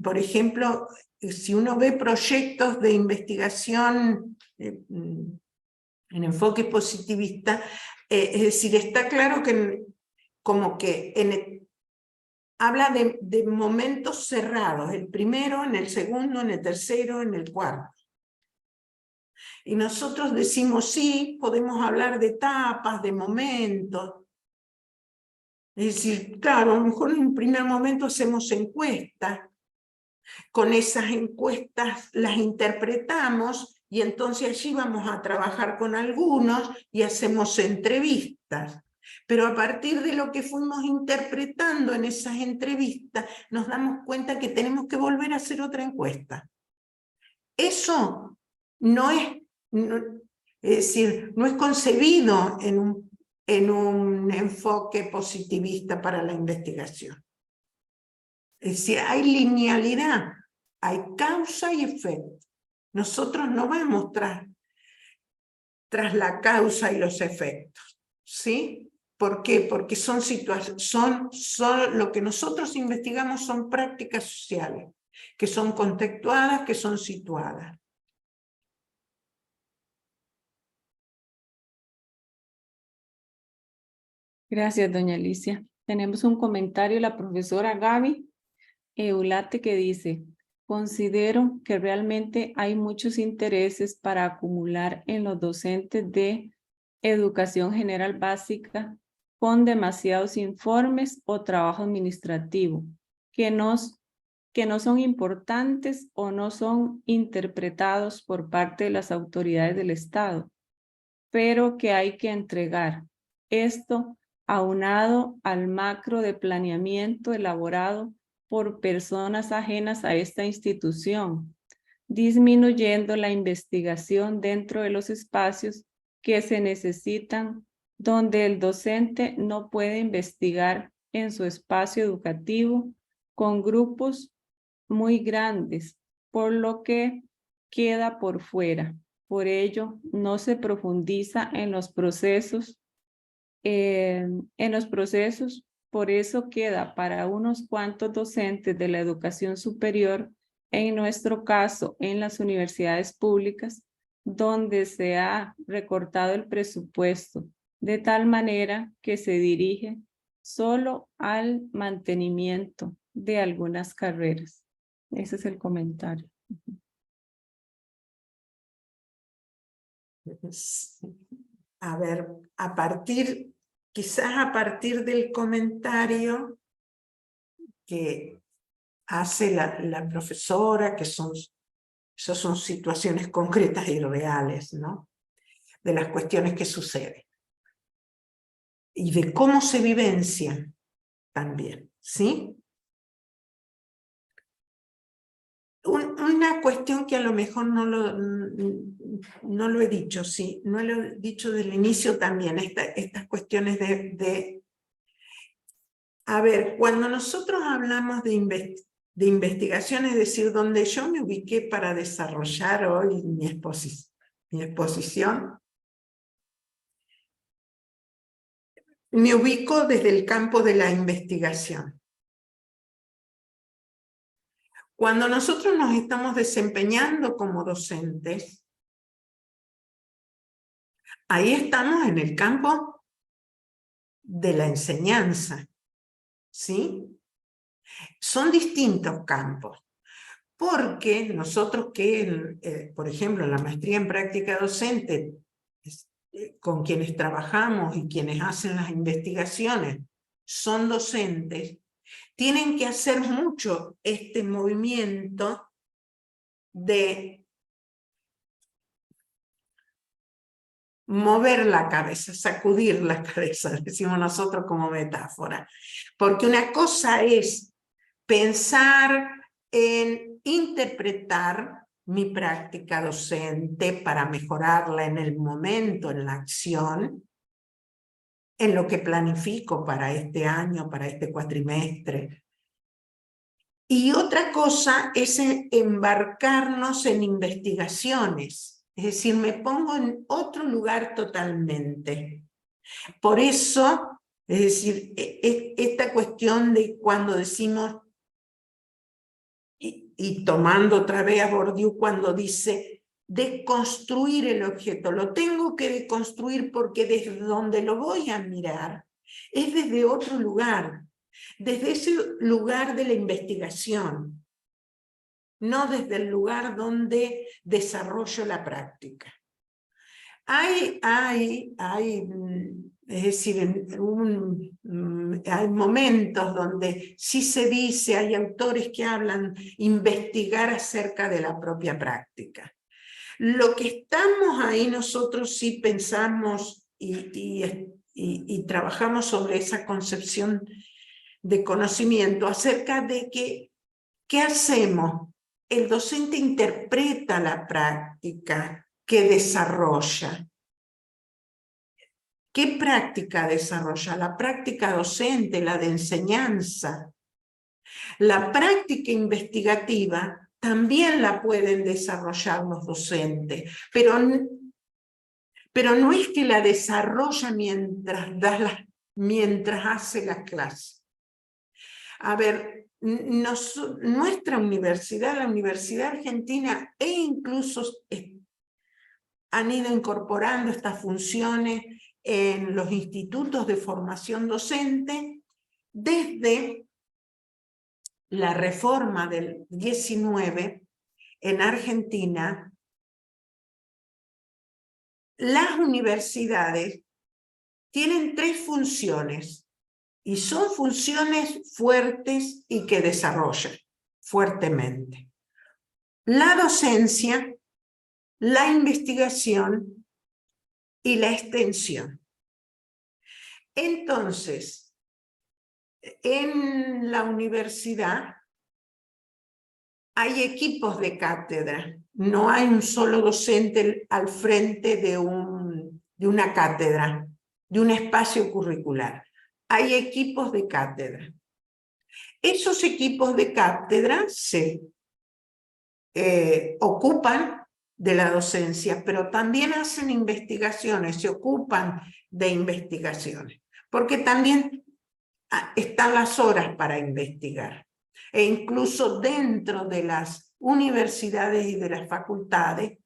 [SPEAKER 3] por ejemplo, si uno ve proyectos de investigación en enfoque positivista, es decir, está claro que como que habla de momentos cerrados, el primero, en el segundo, en el tercero, en el cuarto. Y nosotros decimos, sí, podemos hablar de etapas, de momentos, Es decir, claro, a lo mejor en un primer momento hacemos encuestas, con esas encuestas las interpretamos y entonces allí vamos a trabajar con algunos y hacemos entrevistas. Pero a partir de lo que fuimos interpretando en esas entrevistas, nos damos cuenta que tenemos que volver a hacer otra encuesta. Eso no es, es decir, no es concebido en un enfoque positivista para la investigación. Es decir, hay linealidad, hay causa y efecto. Nosotros no vamos tras la causa y los efectos, ¿sí? ¿Por qué? Porque son lo que nosotros investigamos son prácticas sociales, que son contextuadas, que son situadas.
[SPEAKER 4] Gracias, doña Alicia. Tenemos un comentario de la profesora Gaby Eulate que dice: considero que realmente hay muchos intereses para acumular en los docentes de educación general básica con demasiados informes o trabajo administrativo que no son importantes o no son interpretados por parte de las autoridades del Estado, pero que hay que entregar. Esto aunado al macro de planeamiento elaborado por personas ajenas a esta institución, disminuyendo la investigación dentro de los espacios que se necesitan, donde el docente no puede investigar en su espacio educativo con grupos muy grandes, por lo que queda por fuera. Por ello, no se profundiza en los procesos. Por eso queda para unos cuantos docentes de la educación superior, en nuestro caso en las universidades públicas, donde se ha recortado el presupuesto de tal manera que se dirige solo al mantenimiento de algunas carreras. Ese es el comentario.
[SPEAKER 3] A ver, quizás a partir del comentario que hace la profesora, que esas son situaciones concretas y reales, ¿no? De las cuestiones que suceden. Y de cómo se vivencian también, ¿sí? Una cuestión que a lo mejor no lo he dicho, sí, no lo he dicho desde el inicio también, estas cuestiones a ver, cuando nosotros hablamos de investigación, es decir, donde yo me ubiqué para desarrollar hoy mi exposición, me ubico desde el campo de la investigación. Cuando nosotros nos estamos desempeñando como docentes, ahí estamos en el campo de la enseñanza, ¿sí? Son distintos campos, porque nosotros por ejemplo, en la maestría en práctica docente, con quienes trabajamos y quienes hacen las investigaciones son docentes, tienen que hacer mucho este movimiento de mover la cabeza, sacudir la cabeza, decimos nosotros como metáfora. Porque una cosa es pensar en interpretar mi práctica docente para mejorarla en el momento, en la acción, en lo que planifico para este año, para este cuatrimestre. Y otra cosa es embarcarnos en investigaciones, es decir, me pongo en otro lugar totalmente. Por eso, es decir, esta cuestión de cuando decimos, y tomando otra vez a Bourdieu cuando dice, deconstruir el objeto, lo tengo que deconstruir porque desde donde lo voy a mirar es desde otro lugar, desde ese lugar de la investigación, no desde el lugar donde desarrollo la práctica. Es decir, hay momentos donde sí se dice, hay autores que hablan, investigar acerca de la propia práctica. Lo que estamos ahí nosotros sí pensamos y trabajamos sobre esa concepción de conocimiento acerca de que, ¿qué hacemos? El docente interpreta la práctica que desarrolla. ¿Qué práctica desarrolla? La práctica docente, la de enseñanza. La práctica investigativa también la pueden desarrollar los docentes, pero no es que la desarrolla mientras hace la clase. A ver, nuestra universidad, la Universidad Argentina, e incluso han ido incorporando estas funciones en los institutos de formación docente desde la reforma del 19 en Argentina. Las universidades tienen 3 funciones y son funciones fuertes y que desarrollan fuertemente: la docencia, la investigación y la extensión. Entonces, en la universidad hay equipos de cátedra, no hay un solo docente al frente de una cátedra, de un espacio curricular. Hay equipos de cátedra. Esos equipos de cátedra se ocupan de la docencia, pero también hacen investigaciones, se ocupan de investigaciones, porque también están las horas para investigar. E incluso dentro de las universidades y de las facultades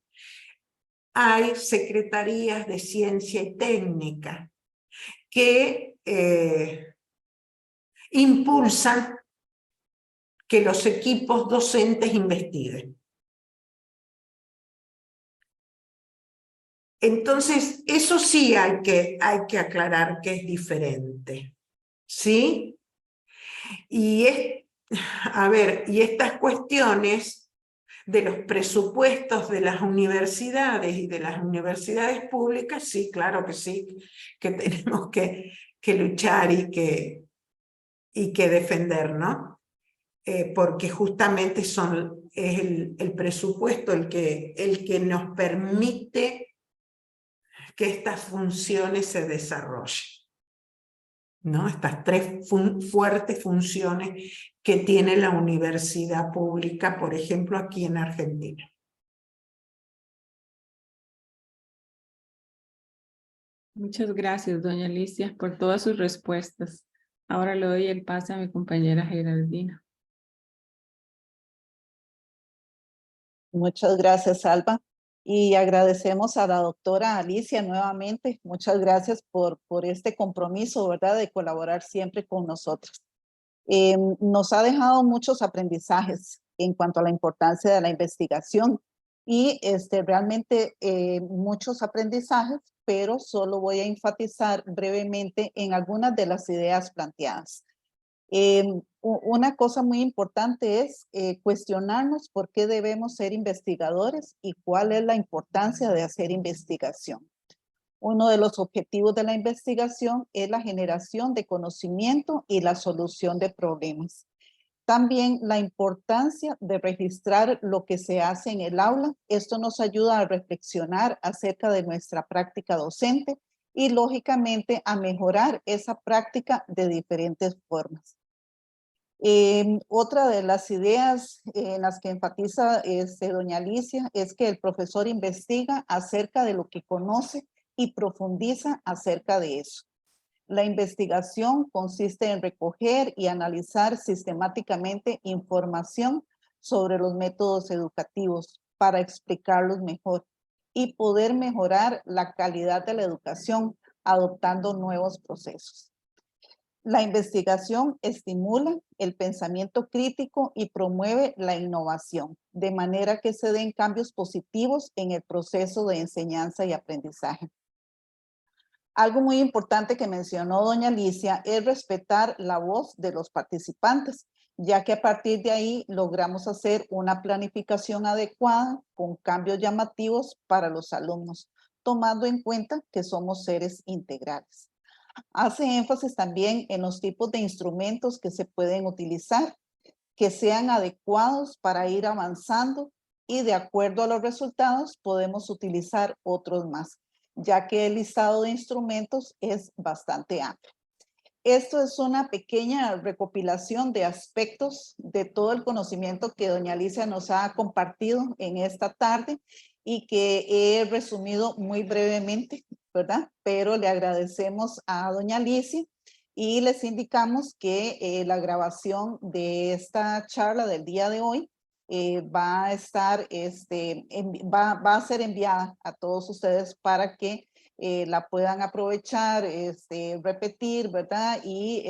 [SPEAKER 3] hay secretarías de ciencia y técnica que impulsan que los equipos docentes investiguen. Entonces, eso sí hay que aclarar que es diferente, ¿sí? Y estas cuestiones de los presupuestos de las universidades y de las universidades públicas, sí, claro que sí, que tenemos que luchar y que defender, ¿no? Porque justamente es el presupuesto el que nos permite que estas funciones se desarrollen, ¿no? Estas 3 fuertes funciones que tiene la universidad pública, por ejemplo, aquí en Argentina.
[SPEAKER 4] Muchas gracias, doña Alicia, por todas sus respuestas. Ahora le doy el pase a mi compañera Geraldina.
[SPEAKER 6] Muchas gracias, Alba. Y agradecemos a la doctora Alicia nuevamente. Muchas gracias por este compromiso, ¿verdad?, de colaborar siempre con nosotros. Nos ha dejado muchos aprendizajes en cuanto a la importancia de la investigación y realmente muchos aprendizajes, pero solo voy a enfatizar brevemente en algunas de las ideas planteadas. Una cosa muy importante es cuestionarnos por qué debemos ser investigadores y cuál es la importancia de hacer investigación. Uno de los objetivos de la investigación es la generación de conocimiento y la solución de problemas. También la importancia de registrar lo que se hace en el aula. Esto nos ayuda a reflexionar acerca de nuestra práctica docente y lógicamente a mejorar esa práctica de diferentes formas. Otra de las ideas en las que enfatiza doña Alicia es que el profesor investiga acerca de lo que conoce y profundiza acerca de eso. La investigación consiste en recoger y analizar sistemáticamente información sobre los métodos educativos para explicarlos mejor y poder mejorar la calidad de la educación adoptando nuevos procesos. La investigación estimula el pensamiento crítico y promueve la innovación, de manera que se den cambios positivos en el proceso de enseñanza y aprendizaje. Algo muy importante que mencionó doña Alicia es respetar la voz de los participantes, ya que a partir de ahí logramos hacer una planificación adecuada con cambios llamativos para los alumnos, tomando en cuenta que somos seres integrales. Hace énfasis también en los tipos de instrumentos que se pueden utilizar, que sean adecuados para ir avanzando y de acuerdo a los resultados podemos utilizar otros más, ya que el listado de instrumentos es bastante amplio. Esto es una pequeña recopilación de aspectos de todo el conocimiento que doña Alicia nos ha compartido en esta tarde y que he resumido muy brevemente, ¿verdad? Pero le agradecemos a doña Alicia y les indicamos que la grabación de esta charla del día de hoy va a estar, va a ser enviada a todos ustedes para que la puedan aprovechar, repetir, ¿verdad? Y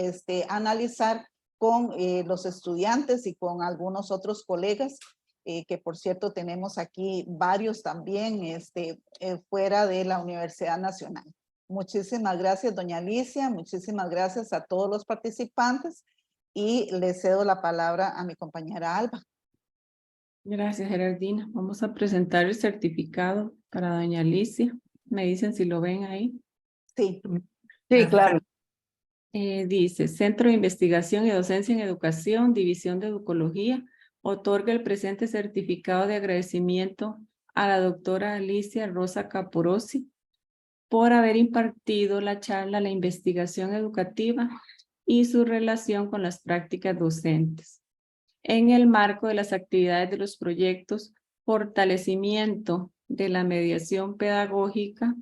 [SPEAKER 6] analizar con los estudiantes y con algunos otros colegas, que por cierto tenemos aquí varios también fuera de la Universidad Nacional. Muchísimas gracias, doña Alicia, muchísimas gracias a todos los participantes y le cedo la palabra a mi compañera Alba.
[SPEAKER 4] Gracias, Geraldina. Vamos a presentar el certificado para doña Alicia. Me dicen si lo ven ahí.
[SPEAKER 6] Sí.
[SPEAKER 2] Sí, claro.
[SPEAKER 4] Dice, Centro de Investigación y Docencia en Educación, División de Educología, otorga el presente certificado de agradecimiento a la doctora Alicia Rosa Caporosi por haber impartido la charla La investigación educativa y su relación con las prácticas docentes, en el marco de las actividades de los proyectos Fortalecimiento de la Mediación Pedagógica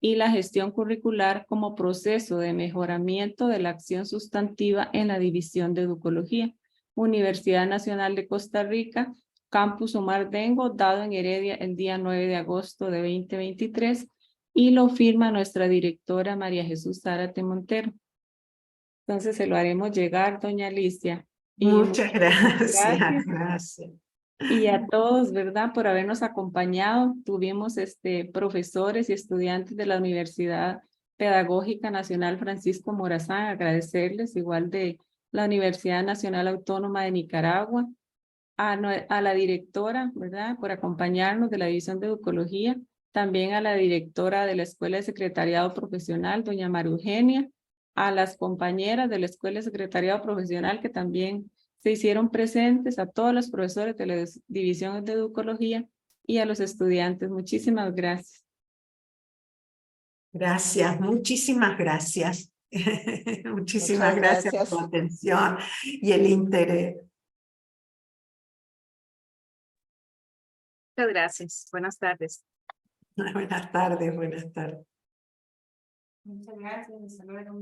[SPEAKER 4] y la gestión curricular como proceso de mejoramiento de la acción sustantiva en la División de Educología, Universidad Nacional de Costa Rica, Campus Omar Dengo, dado en Heredia el día 9 de agosto de 2023, y lo firma nuestra directora María Jesús Zárate Montero. Entonces se lo haremos llegar, doña Alicia.
[SPEAKER 3] Muchas
[SPEAKER 4] Gracias.
[SPEAKER 3] gracias.
[SPEAKER 4] Y a todos, ¿verdad? Por habernos acompañado. Tuvimos profesores y estudiantes de la Universidad Pedagógica Nacional Francisco Morazán, agradecerles, igual de la Universidad Nacional Autónoma de Nicaragua, a la directora, ¿verdad? Por acompañarnos de la División de Educología, también a la directora de la Escuela de Secretariado Profesional, doña María Eugenia, a las compañeras de la Escuela de Secretariado Profesional que también se hicieron presentes, a todos los profesores de las divisiones de educología y a los estudiantes. Muchísimas gracias.
[SPEAKER 3] Gracias, muchísimas gracias. Muchísimas
[SPEAKER 6] Muchas
[SPEAKER 3] gracias
[SPEAKER 6] gracias.
[SPEAKER 3] por la atención y el interés.
[SPEAKER 7] Muchas gracias. Buenas tardes.
[SPEAKER 3] Buenas tardes, buenas tardes.
[SPEAKER 2] Muchas gracias. Hasta luego.